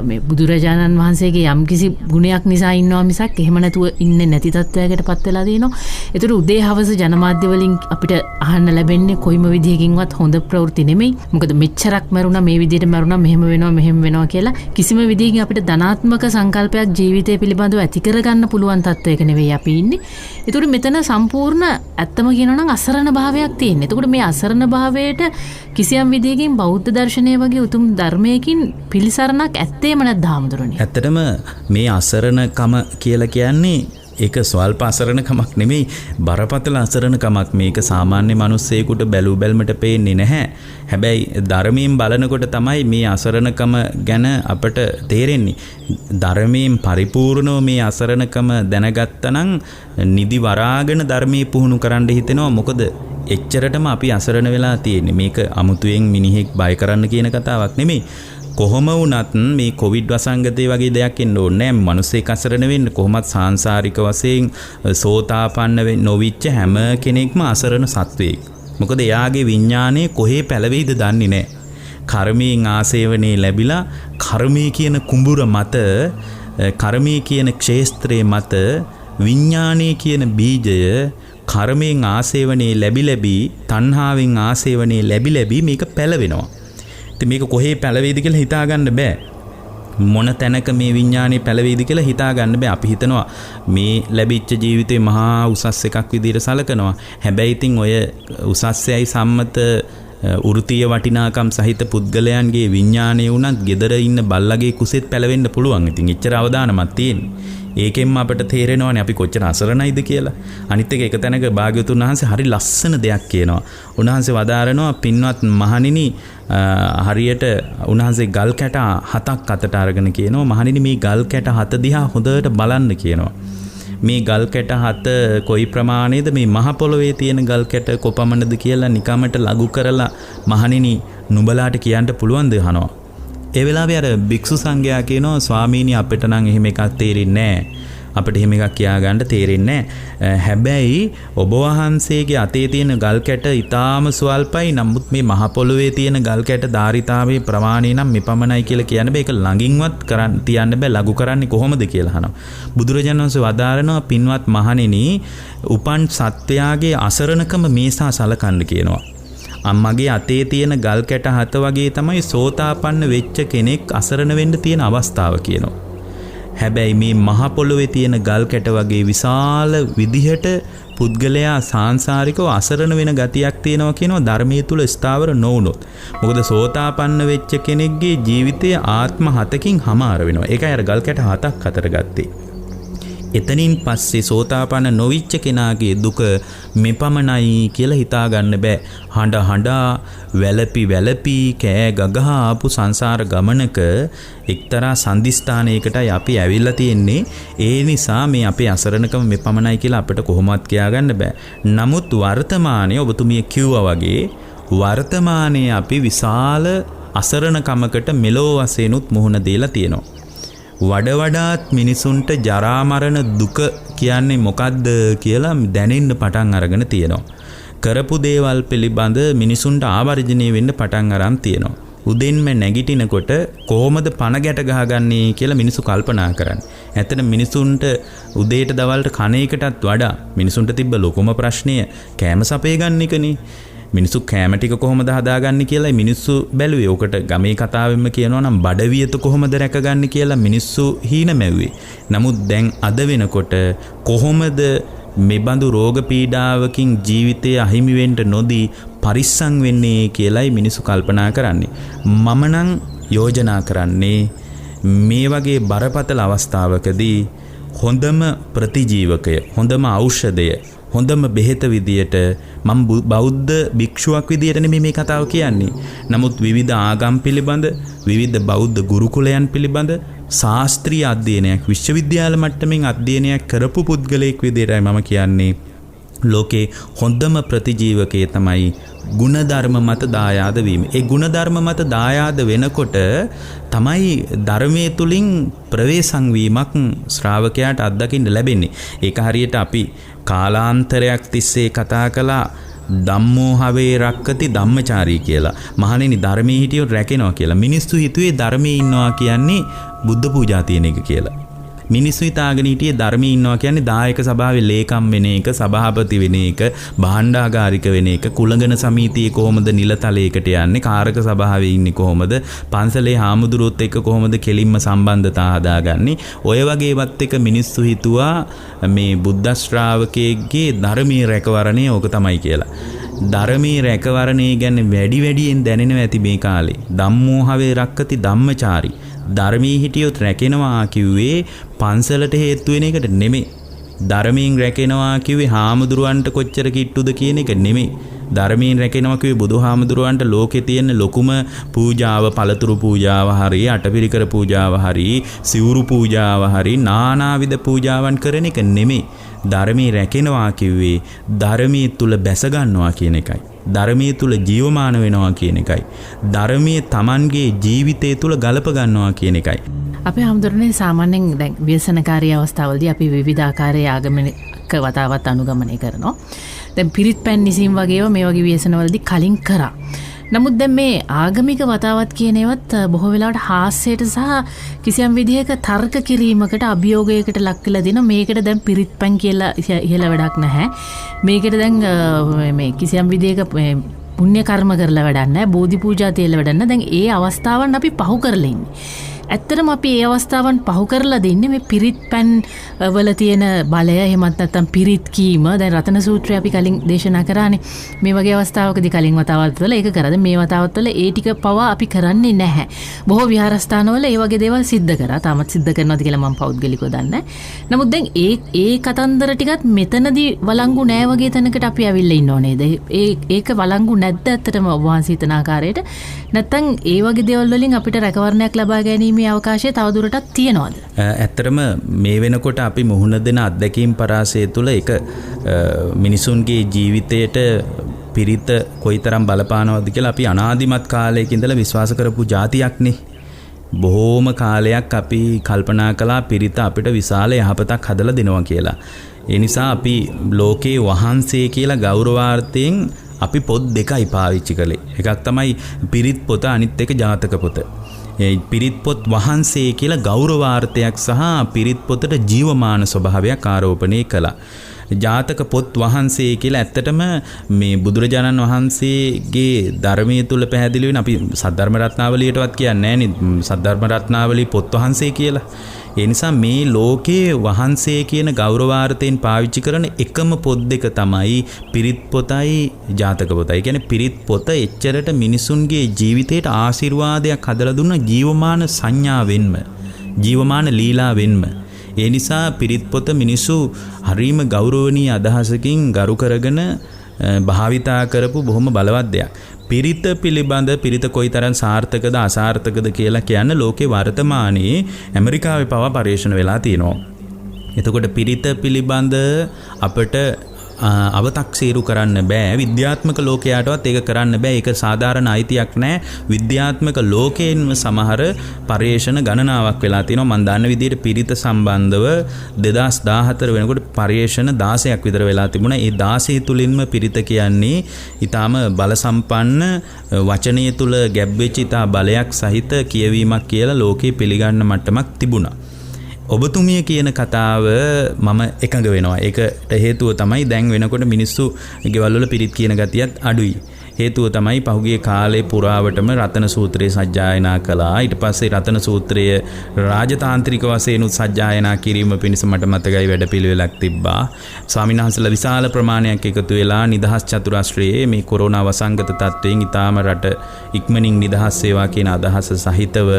මේ බුදුරජාණන් වහන්සේගේ යම්කිසි ගුණයක් නිසා ඉන්නවා මිසක් එහෙම නැතුව ඉන්නේ නැති තත්ත්වයකට පත් වෙලා තියෙනවා. ඒතර උදේ හවස ජනමාධ්‍ය වලින් අපිට අහන්න ලැබෙන්නේ කොයිම විදිහකින්වත් හොඳ ප්‍රවෘත්ති නෙමෙයි. මොකද මෙච්චරක් මරුණා, මේ විදිහට මරුණා, මෙහෙම වෙනවා කියලා කිසිම විදිහකින් අපිට ධනාත්මක සංකල්පයක් ජීවිතය පිළිබඳව ඇති කරගන්න පුළුවන් තත්ත්වයක නෙවෙයි අපි ඉන්නේ. ඒතර මෙතන සම්පූර්ණ ඇත්තම කියනවා නම් අසරණ භාවයක් තියෙනවා. එතකොට මේ අසරණ භාවයට කිසියම් විදිහකින් බෞද්ධ දර්ශනය වගේ උතුම් ධර්මයකින් පිළිසරණක් ඇත්තේම නැද්ද හාමුදුරනේ? ඇත්තටම මේ අසරණකම කියලා කියන්නේ ඒක ස්වල්ප අසරණකමක් නෙමෙයි, බරපතල අසරණකමක්. මේක සාමාන්‍ය මිනිස්සෙකුට බැලු බැලමට පේන්නේ නැහැ. හැබැයි ධර්මයෙන් බලනකොට තමයි මේ අසරණකම ගැන අපට තේරෙන්නේ. ධර්මයෙන් පරිපූර්ණව මේ අසරණකම දැනගත්තනම් නිදි වරාගෙන ධර්මයේ පුහුණු කරන්න හිතෙනවා. මොකද එච්චරටම අපි අසරණ වෙලා තියෙන්නේ. මේක අමුතුවෙන් මිනිහෙක් බය කරන්න කියන කතාවක් නෙමෙයි. කොහොම වුණත් මේ කොවිඩ් වසංගතය වගේ දෙයක් එන්න ඕනේ නැහැ. මිනිස්සෙක් අසරණ වෙන්න කොහොමත් සාංශාරික වශයෙන් සෝතාපන්න නොවිච්ච හැම කෙනෙක්ම අසරණ සත්වෙක්. මොකද එයාගේ විඥානය කොහේ පැලවෙයිද දන්නේ නැහැ. කර්මයෙන් ආසේවනේ ලැබිලා කර්මයේ කියන කුඹුර මත කර්මය කියන ක්ෂේත්‍රයේ මත විඥානය කියන බීජය කර්මයෙන් ආසේවනේ ලැබි තණ්හාවෙන් ආසේවනේ ලැබි මේක පැලවෙනවා. ඉතින් මේක කොහේ පැලවේද කියලා හිතා ගන්න බෑ. මොන තැනක මේ විඥානේ පැලවේද කියලා හිතා ගන්න බෑ. අපි හිතනවා මේ ලැබිච්ච ජීවිතේ මහා උසස් එකක් විදිහට සලකනවා. හැබැයි ඉතින් ඔය උසස්යයි සම්මත වෘත්තීය වටිනාකම් සහිත පුද්ගලයන්ගේ විඥානය වුණත් gedara ඉන්න බල්ලගේ කුසෙත් පැලවෙන්න පුළුවන්. ඉතින් එච්චර අවදානමක් තියෙන්නේ. ඒකෙන්ම අපිට තේරෙනවානේ අපි කොච්චර අසරණයිද කියලා. අනිත් එක තැනක භාග්‍යවතුන් වහන්සේ හරි ලස්සන දෙයක් කියනවා. උන්වහන්සේ වදාරනවා පින්වත් මහණෙනි හරියට උන්වහන්සේ ගල් කැට 7ක් අතට අරගෙන කියනවා මහණෙනි මේ ගල් කැට 7 දිහා හොඳට බලන්න කියනවා. මේ ගල් කැට 7 කොයි ප්‍රමාණයද මේ මහ පොළොවේ තියෙන ගල් කැට කොපමණද කියලා නිකමට ලඝු කරලා මහණෙනි නුඹලාට කියන්න පුළුවන්ද අහනවා. ඒ වෙලාවේ අර භික්ෂු සංඝයා කියනවා ස්වාමීනි අපිට නම් එහෙම එකක් තේරෙන්නේ නැහැ. අපිට එහෙම එකක් කියා ගන්න තේරෙන්නේ නැහැ. හැබැයි ඔබ වහන්සේගේ අතේ තියෙන ගල් කැට ඊටාම ස්වල්පයි. නමුත් මේ මහ පොළොවේ තියෙන ගල් කැට ධාරිතාවේ ප්‍රමාණය නම් මෙපමණයි කියලා කියන්න බෑ. ඒක ළඟින්වත් කරන්න තියන්න බෑ. ලඝු කරන්නේ කොහොමද කියලා අහනවා. බුදුරජාණන් වහන්සේ වදාරනවා පින්වත් මහණෙනි උපන් සත්වයාගේ අසරණකම මේසා සලකන්න කියනවා. අම්මගේ අතේ තියෙන ගල් කැට 7 වගේ තමයි සෝතාපන්න වෙච්ච කෙනෙක් අසරණ වෙන්න තියෙන අවස්ථාව කියනවා. හැබැයි මේ මහ පොළොවේ තියෙන ගල් කැට වගේ විශාල විදිහට පුද්ගලයා සාංශාරිකව අසරණ වෙන ගතියක් තියෙනවා කියනවා ධර්මයේ තුල ස්ථාවර නොවුනොත්. මොකද සෝතාපන්න වෙච්ච කෙනෙක්ගේ ජීවිතය ආත්ම 7කින් හමාර වෙනවා. ඒකයි අර ගල් කැට 7ක් අතර ගත්තේ. එතනින් පස්සේ සෝතාපන්න නොවිච්ච කෙනාගේ දුක මෙපමණයි කියලා හිතා ගන්න බෑ. හඬා වැළපි කෑ ගගහා ආපු සංසාර ගමනක එක්තරා සම්දිස්ථානයකටයි අපි ඇවිල්ලා තියෙන්නේ. ඒ නිසා මේ අපේ අසරණකම මෙපමණයි කියලා අපිට කොහොමවත් කියා ගන්න බෑ. නමුත් වර්තමානයේ ඔබතුමිය කිව්වා වගේ වර්තමානයේ අපි විශාල අසරණකමකට මෙලෝ වශයෙන්ුත් මුහුණ දීලා තියෙනවා. වඩාත් මිනිසුන්ට ජරා මරණ දුක කියන්නේ මොකද්ද කියලා දැනෙන්න පටන් අරගෙන තියෙනවා. කරපු දේවල් පිළිබඳ මිනිසුන්ට ආවර්ජනීය වෙන්න පටන් අරන් තියෙනවා. උදෙන්ම නැගිටිනකොට කොහොමද පණ ගැට ගහගන්නේ කියලා මිනිසු කල්පනා කරන්නේ. ඇත්තට මිනිසුන්ට උදේට දවල්ට කණ එකටත් වඩා මිනිසුන්ට තිබ්බ ලොකුම ප්‍රශ්නය කෑම සපේ ගන්න එකනේ. මිනිස්සු කෑම ටික කොහොමද හදාගන්නේ කියලා මිනිස්සු බැලුවේ. ඔකට ගමේ කතාවෙම කියනවා නම් බඩවියත කොහොමද රැකගන්නේ කියලා මිනිස්සු හීන මැව්වේ. නමුත් දැන් අද වෙනකොට කොහොමද මේ බඳු රෝග පීඩාවකින් ජීවිතය අහිමි වෙන්න නොදී පරිස්සම් වෙන්නේ කියලායි මිනිස්සු කල්පනා කරන්නේ. මම නම් යෝජනා කරන්නේ මේ වගේ බරපතල අවස්ථාවකදී හොඳම ප්‍රතිජීවකය, හොඳම ඖෂධය, හොඳම බෙහෙත විදියට මම බෞද්ධ භික්ෂුවක් විදියට නෙමෙයි මේ කතාව කියන්නේ. නමුත් විවිධ ආගම් පිළිබඳ, විවිධ බෞද්ධ ගුරුකුලයන් පිළිබඳ ශාස්ත්‍රීය අධ්‍යයනයක්, විශ්වවිද්‍යාල මට්ටමින් අධ්‍යයනයක් කරපු පුද්ගලයෙක් විදියටයි මම කියන්නේ. ලෝකේ හොඳම ප්‍රතිජීවකය තමයි ගුණධර්ම මත දායාද වීම. ඒ ගුණධර්ම මත දායාද වෙනකොට තමයි ධර්මයේ තුලින් ප්‍රවේශම් වීමක් ශ්‍රාවකයාට අත්දකින්න ලැබෙන්නේ. ඒක හරියට අපි කාලාන්තරයක් තිස්සේ කතා කළා ධම්මෝ හවේ රක්කති ධම්මචාරී කියලා. මහණෙනි ධර්මයේ හිටියොත් රැකෙනවා කියලා. මිනිස්සු හිතුවේ ධර්මයේ ඉන්නවා කියන්නේ බුද්ධ පූජා තියෙන එක කියලා. මිනිස්සු හිතාගෙන හිටියේ ධර්මයේ ඉන්නවා කියන්නේ දායක සභාවේ ලේකම් වෙන එක, සභාපති වෙන එක, භාණ්ඩාගාරික වෙන එක, කුලගණ සමිතියේ කොහොමද නිලතලයකට යන්නේ, කාරක සභාවේ ඉන්නේ කොහොමද, පන්සලේ හාමුදුරුවොත් එක්ක කොහොමද කෙලින්ම සම්බන්ධතා හදාගන්නේ. ඔය වගේවත් එක මිනිස්සු හිතුවා මේ බුද්ධ ශ්‍රාවකයෙක්ගේ ධර්මයේ රැකවරණය ඕක තමයි කියලා. ධර්මයේ රැකවරණය ගැන වැඩියෙන් දැනෙනවා ඇති මේ කාලේ. ධම්මෝ හවේ රක්කති ධම්මචාරී. ධර්මයේ හිටියොත් රැකෙනවා කිව්වේ පන්සලට හේතු වෙන එකට නෙමෙයි. ධර්මයෙන් රැකෙනවා කිව්වේ හාමුදුරුවන්ට කොච්චර කිට්ටුද කියන එක නෙමෙයි. ධර්මයෙන් රැකෙනවා කිව්වේ බුදුහාමුදුරුවන්ට ලෝකේ තියෙන ලොකුම පූජාව, පළතුරු පූජාව හරි, අටපිරිකර පූජාව හරි, සිවුරු පූජාව හරි, නානාවිද පූජාවන් කරන එක නෙමෙයි. ධර්මයේ රැකෙනවා කිව්වේ ධර්මයේ තුල බැස ගන්නවා කියන එකයි. ධර්මයේ තුල ජීවමාන වෙනවා කියන එකයි. ධර්මයේ Tamanගේ ජීවිතය තුල ගලප ගන්නවා කියන එකයි. අපේ හැමදෙරනේ සාමාන්‍යයෙන් දැන් ව්‍යසනකාරී අවස්ථාවලදී අපි විවිධ ආකාරයේ ආගමික වතාවත් අනුගමනය කරනවා. දැන් පිරිත් පැන් නිසීම් වගේව මේ වගේ ව්‍යසනවලදී කලින් කරා. නමුත් දැන් මේ ආගමික වතාවත් කියන ඒවත් බොහෝ වෙලාවට හාස්‍යයට සහ කිසියම් විදිහක තර්ක කිරීමකට අභියෝගයකට ලක් වෙලා දින මේකට දැන් පිරිත් පැන් කියලා ඉහළ වැඩක් නැහැ. මේකට දැන් මේ කිසියම් විදිහක පුණ්‍ය කර්ම කරලා වැඩක් නැහැ. බෝධි පූජා තියලා වැඩක් නැහැ. දැන් ඒ අවස්ථාවන් අපි පහු කරලා ඉන්නේ. ඇත්තටම අපි ඒ අවස්ථාවන් පහු කරලා දෙන්නේ මේ පිරිත් පැන් වල තියෙන බලය. එහෙමත් නැත්නම් පිරිත් කීම. දැන් රතන සූත්‍රය අපි කලින් දේශනා කරානේ. මේ වගේ අවස්ථාවකදී කලින් වතාවත් වල ඒක කරද මේ වතාවත් වල ඒ ටික පවා අපි කරන්නේ නැහැ. බොහෝ විහාරස්ථානවල ඒ වගේ දේවල් සිද්ධ කරා. තාමත් සිද්ධ කරනවාද කියලා මම පෞද්ගලිකව දන්නේ නැහැ. නමුත් දැන් ඒ කතන්දර ටිකත් මෙතනදී වළංගු නෑ වගේ තැනකට අපි ඇවිල්ලා ඉන්නව නේද? ඒක වළංගු නැද්ද ඇත්තටම වහන්සේ හිතන ආකාරයට? නැත්නම් ඒ වගේ දේවල් වලින් අපිට රැකවරණයක් ලබා ගැනීම මේ අවකාශය තවදුරටත් තියෙනවද? ඇත්තටම මේ වෙනකොට අපි මුහුණ දෙන අත්දැකීම් පරාසය තුළ එක මිනිසුන්ගේ ජීවිතයට පිරිත කොයිතරම් බලපානවද කියලා අපි අනාදිමත් කාලයක ඉඳලා විශ්වාස කරපු જાතියක්නේ. බොහෝම කාලයක් අපි කල්පනා කළා පිරිත අපිට විශාල යහපතක් හදලා දෙනවා කියලා. ඒ නිසා අපි ලෝකේ වහන්සේ කියලා ගෞරවාර්ථයෙන් අපි පොත් දෙකයි පාවිච්චි කළේ. එකක් තමයි පිරිත් පොත, අනිත් එක ජාතක පොත. පිරිත් පොත් වහන්සේ කියලා ගෞරවාර්ථයක් සහ පිරිත් පොතට ජීවමාන ස්වභාවයක් ආරෝපණය කළා. ජාතක පොත් වහන්සේ කියලා ඇත්තටම මේ බුදුරජාණන් වහන්සේගේ ධර්මයේ තුල පැහැදිලි වෙන අපි සද්ධර්ම රත්නාවලියටවත් කියන්නේ නැහැ නේ සද්ධර්ම රත්නාවලි පොත් වහන්සේ කියලා. ඒ නිසා මේ ලෝකේ වහන්සේ කියන ගෞරවාර්ථයෙන් පාවිච්චි කරන එකම පොත් දෙක තමයි පිරිත් පොතයි ජාතක පොතයි. කියන්නේ පිරිත් පොත එච්චරට මිනිසුන්ගේ ජීවිතයට ආශිර්වාදයක් හදලා දුන්න ජීවමාන සංඥාවෙන්ම ජීවමාන ලීලාවෙන්ම. ඒ නිසා පිරිත් පොත මිනිසු හරීම ගෞරවනීය අදහසකින් ගරු කරගෙන භාවිතා කරපු බොහොම බලවත් දෙයක්. පිරිත පිළිබඳ පිරිත කොයිතරම් සාර්ථකද අසාර්ථකද කියලා කියන්න ලෝකේ වර්තමානයේ ඇමරිකාවේ පවා පරීක්ෂණ වෙලා තියෙනවා. එතකොට පිරිත පිළිබඳ අපට අව탁සීරු කරන්න බෑ. විද්‍යාත්මක ලෝකයාටවත් ඒක කරන්න බෑ. ඒක සාධාරණ අයිතියක් නෑ. විද්‍යාත්මක ලෝකයෙන්ම සමහර පරීක්ෂණ ගණනාවක් වෙලා තියෙනවා. මම දන්න විදිහට පිරිත සම්බන්ධව 2014 වෙනකොට පරීක්ෂණ 16ක් විතර වෙලා තිබුණා. ඒ 16 තුලින්ම පිරිත කියන්නේ ඊටාම බල සම්පන්න වචනය තුල ගැබ් වෙච්ච ඊටා බලයක් සහිත කියවීමක් කියලා ලෝකේ පිළිගන්න මට්ටමක් තිබුණා. ඔබතුමිය කියන කතාව මම එකඟ වෙනවා. ඒකට හේතුව තමයි දැන් වෙනකොට මිනිස්සු ගෙවල් වල පිරිත් කියන ගතියත් අඩුයි. හේතුව තමයි පහුගිය කාලේ පුරාවටම රතන සූත්‍රය සජ්ජායනා කළා. ඊට පස්සේ රතන සූත්‍රය රාජතාන්ත්‍රික වශයෙන් සජ්ජායනා කිරීම පිණිස මට මතකයි වැඩපිළිවෙලක් තිබ්බා. ස්වාමීන් වහන්සේලා විශාල ප්‍රමාණයක් එකතු වෙලා නිදහස් චතුරාශ්‍රයේ මේ කොරෝනා වසංගත තත්ත්වයෙන් ඊටාම රට ඉක්මනින් නිදහස් වේවා කියන අදහස සහිතව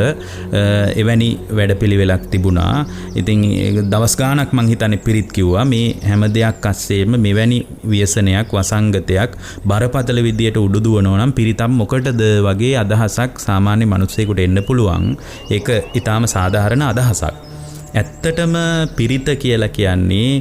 එවැනි වැඩපිළිවෙලක් තිබුණා. ඉතින් දවස් ගාණක් මං හිතන්නේ පිරිත් කිව්වා. මේ හැම දෙයක් අස්සේම මෙවැනි ව්‍යසනයක් වසංගතයක් බරපතල විදියට උඩුදුවනවා නම් පිරිතම් මොකටද වගේ අදහසක් සාමාන්‍ය මිනිස්සෙකුට එන්න පුළුවන්. ඒක ඊටාම සාධාරණ අදහසක්. ඇත්තටම පිරිත කියලා කියන්නේ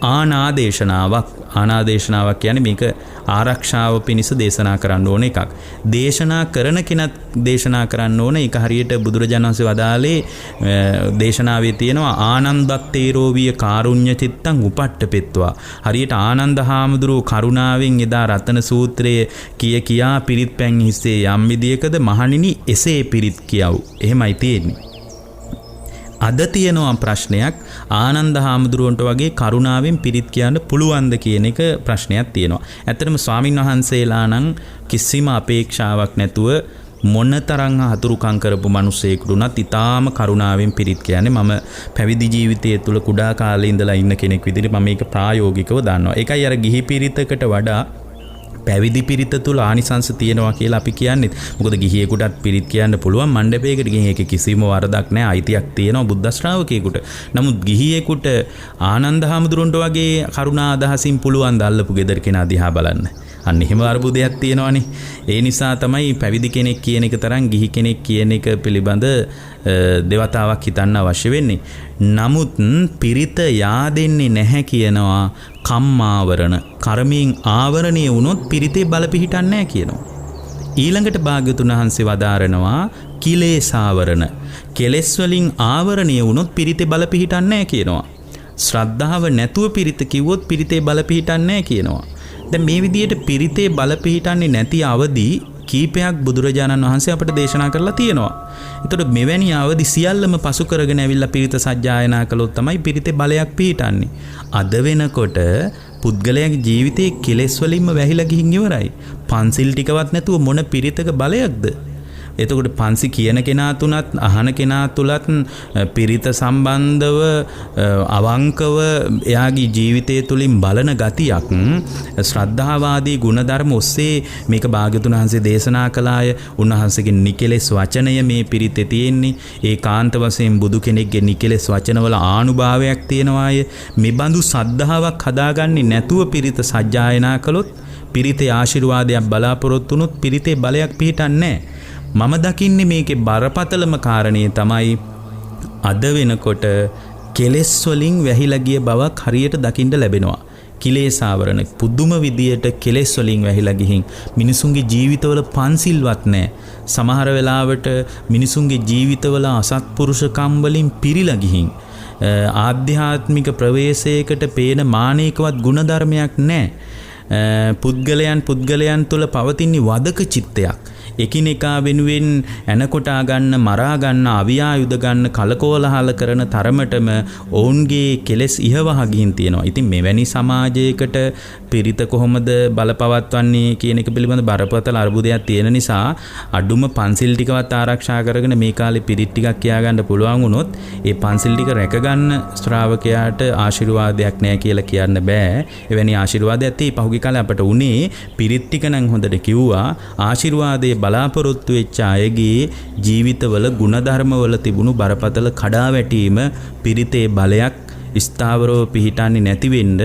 ආනාදේශනාවක්. ආනාදේශනාවක් කියන්නේ මේක ආරක්ෂාව පිණිස දේශනා කරන්න ඕන එකක්. දේශනා කරන කෙනත් දේශනා කරන්න ඕන. ඒක හරියට බුදුරජාණන් වහන්සේ වදාළේ දේශනාවේ තියෙනවා ආනන්දත්තේරෝ විය කාරුණ්‍ය චිත්තං උපට්ඨපෙත්වා. හරියට ආනන්ද හාමුදුරුවෝ කරුණාවෙන් එදා රතන සූත්‍රයේ කියා පිරිත් පැන් හිස්සේ යම් විදියකද මහණෙනි එසේ පිරිත් කියව්. එහෙමයි තියෙන්නේ. අද තියෙනවා ප්‍රශ්නයක් ආනන්ද හාමුදුරුවන්ට වගේ කරුණාවෙන් පිරිත් කියන්න පුළුවන්ද කියන එක ප්‍රශ්නයක් තියෙනවා. ඇත්තටම ස්වාමින් වහන්සේලා නම් කිසිම අපේක්ෂාවක් නැතුව මොනතරම් හතුරුකම් කරපු මිනිස්සෙකුට උනත් ඊටාම කරුණාවෙන් පිරිත් කියන්නේ මම පැවිදි ජීවිතයේ තුල කුඩා කාලේ ඉඳලා ඉන්න කෙනෙක් විදිහට මම මේක ප්‍රායෝගිකව දන්නවා. ඒකයි අර ගිහි පිරිතකට වඩා පැවිදි පිරිත තුල ආනිසංස තියෙනවා කියලා අපි කියන්නේ. මොකද ගිහියෙකුටත් පිරිත් කියන්න පුළුවන් මණ්ඩපයකට ගිහින් ඒක කිසිම වරදක් නැහැ. අයිතියක් තියෙනවා බුද්ධ ශ්‍රාවකයෙකුට. නමුත් ගිහියෙකුට ආනන්ද හාමුදුරන්ට වගේ කරුණා අදහසින් පුළුවන් දල්ලපු ගෙදර කෙනා දිහා බලන්න. අන්න එහෙම අරුබුදයක් තියෙනවානේ. ඒ නිසා තමයි පැවිදි කෙනෙක් කියන එක තරම් ගිහි කෙනෙක් කියන එක පිළිබඳ දෙවතාවක් හිතන්න අවශ්‍ය වෙන්නේ. නමුත් පිරිත yaadෙන්නේ නැහැ කියනවා කම්මාවරණ. කර්මයෙන් ආවරණය වුණොත් පිරිතේ බල පිහිටන්නේ නැහැ කියනවා. ඊළඟට භාග්‍යතුන් වහන්සේ වදාරනවා කිලේසාවරණ. කෙලෙස් වලින් ආවරණය වුණොත් පිරිතේ බල පිහිටන්නේ නැහැ කියනවා. ශ්‍රද්ධාව නැතුව පිරිත කිව්වොත් පිරිතේ බල පිහිටන්නේ නැහැ කියනවා. දැන් මේ විදිහට පිරිතේ බල පිහිටන්නේ නැති අවදි කීපයක් බුදුරජාණන් වහන්සේ අපට දේශනා කරලා තියෙනවා. ඒතකොට මෙවැනි අවදි සියල්ලම පසු කරගෙන ඇවිල්ලා පිරිත සජ්ජායනා කළොත් තමයි පිරිතේ බලයක් පිහිටන්නේ. අද වෙනකොට පුද්ගලයාගේ ජීවිතේ කෙලෙස් වලින්ම වැහිලා ගිහින් ඉවරයි. පන්සිල් ටිකවත් නැතුව මොන පිරිතක බලයක්ද? එතකොට පන්සි කියන කෙනා තුනත් අහන කෙනා තුලත් පිරිත සම්බන්ධව අවංකව එයාගේ ජීවිතය තුලින් බලන ගතියක් ශ්‍රද්ධාවාදී ගුණධර්ම ඔස්සේ මේක භාග්‍යතුන් වහන්සේ දේශනා කළාය. උන්වහන්සේගේ නිකලෙස් වචනය මේ පිරිතේ තියෙන්නේ. ඒකාන්ත වශයෙන් බුදු කෙනෙක්ගේ නිකලෙස් වචනවල ආනුභාවයක් තියෙනවාය. මේ බඳු සද්ධාාවක් හදාගන්නේ නැතුව පිරිත සජ්ජායනා කළොත් පිරිතේ ආශිර්වාදයක් බලාපොරොත්තු වුණොත් පිරිතේ බලයක් පිහිටන්නේ නැහැ. මම දකින්නේ මේකේ බරපතලම කාරණේ තමයි අද වෙනකොට කෙලෙස් වලින් වැහිලා ගිය බවක් හරියට දකින්න ලැබෙනවා. කිලේශාවරණ පුදුම විදියට කෙලෙස් වලින් වැහිලා ගිහින් මිනිසුන්ගේ ජීවිතවල පන්සිල්වත් නැහැ. සමහර වෙලාවට මිනිසුන්ගේ ජීවිතවල අසත්පුරුෂකම් වලින් පිරීලා ගිහින් ආධ්‍යාත්මික ප්‍රවේශයකට පේන මානේකවත් ගුණධර්මයක් නැහැ. පුද්ගලයන් තුළ පවතින වදක චිත්තයක්. එකිනෙකා වෙනුවෙන් ඇනකොටා ගන්න, මරා ගන්න, අවියායුධ ගන්න, කලකෝලහල කරන තරමටම ඔවුන්ගේ කෙලෙස් ඉහවහ ගිහින් තියෙනවා. ඉතින් මෙවැනි සමාජයකට පිරිත කොහොමද බලපවත්වන්නේ කියන එක පිළිබඳ බරපතල අර්බුදයක් තියෙන නිසා අඩුම පන්සිල් ටිකවත් ආරක්ෂා කරගෙන මේ කාලේ පිරිත් ටිකක් කියා ගන්න පුළුවන් වුණොත් ඒ පන්සිල් ටික රැක ගන්න ශ්‍රාවකයාට ආශිර්වාදයක් නැහැ කියලා කියන්න බෑ. එවැනි ආශිර්වාදයක් තේ පහුගිය කාලේ අපට උනේ පිරිත් ටික නම් හොඳට කිව්වා. ආශිර්වාදයේ බලාපොරොත්තු වෙච්ච අයගේ ජීවිතවල ගුණධර්මවල තිබුණු බරපතල කඩාවැටීම පිරිතේ බලයක් ස්ථාවරව පිහිටන්නේ නැති වෙන්න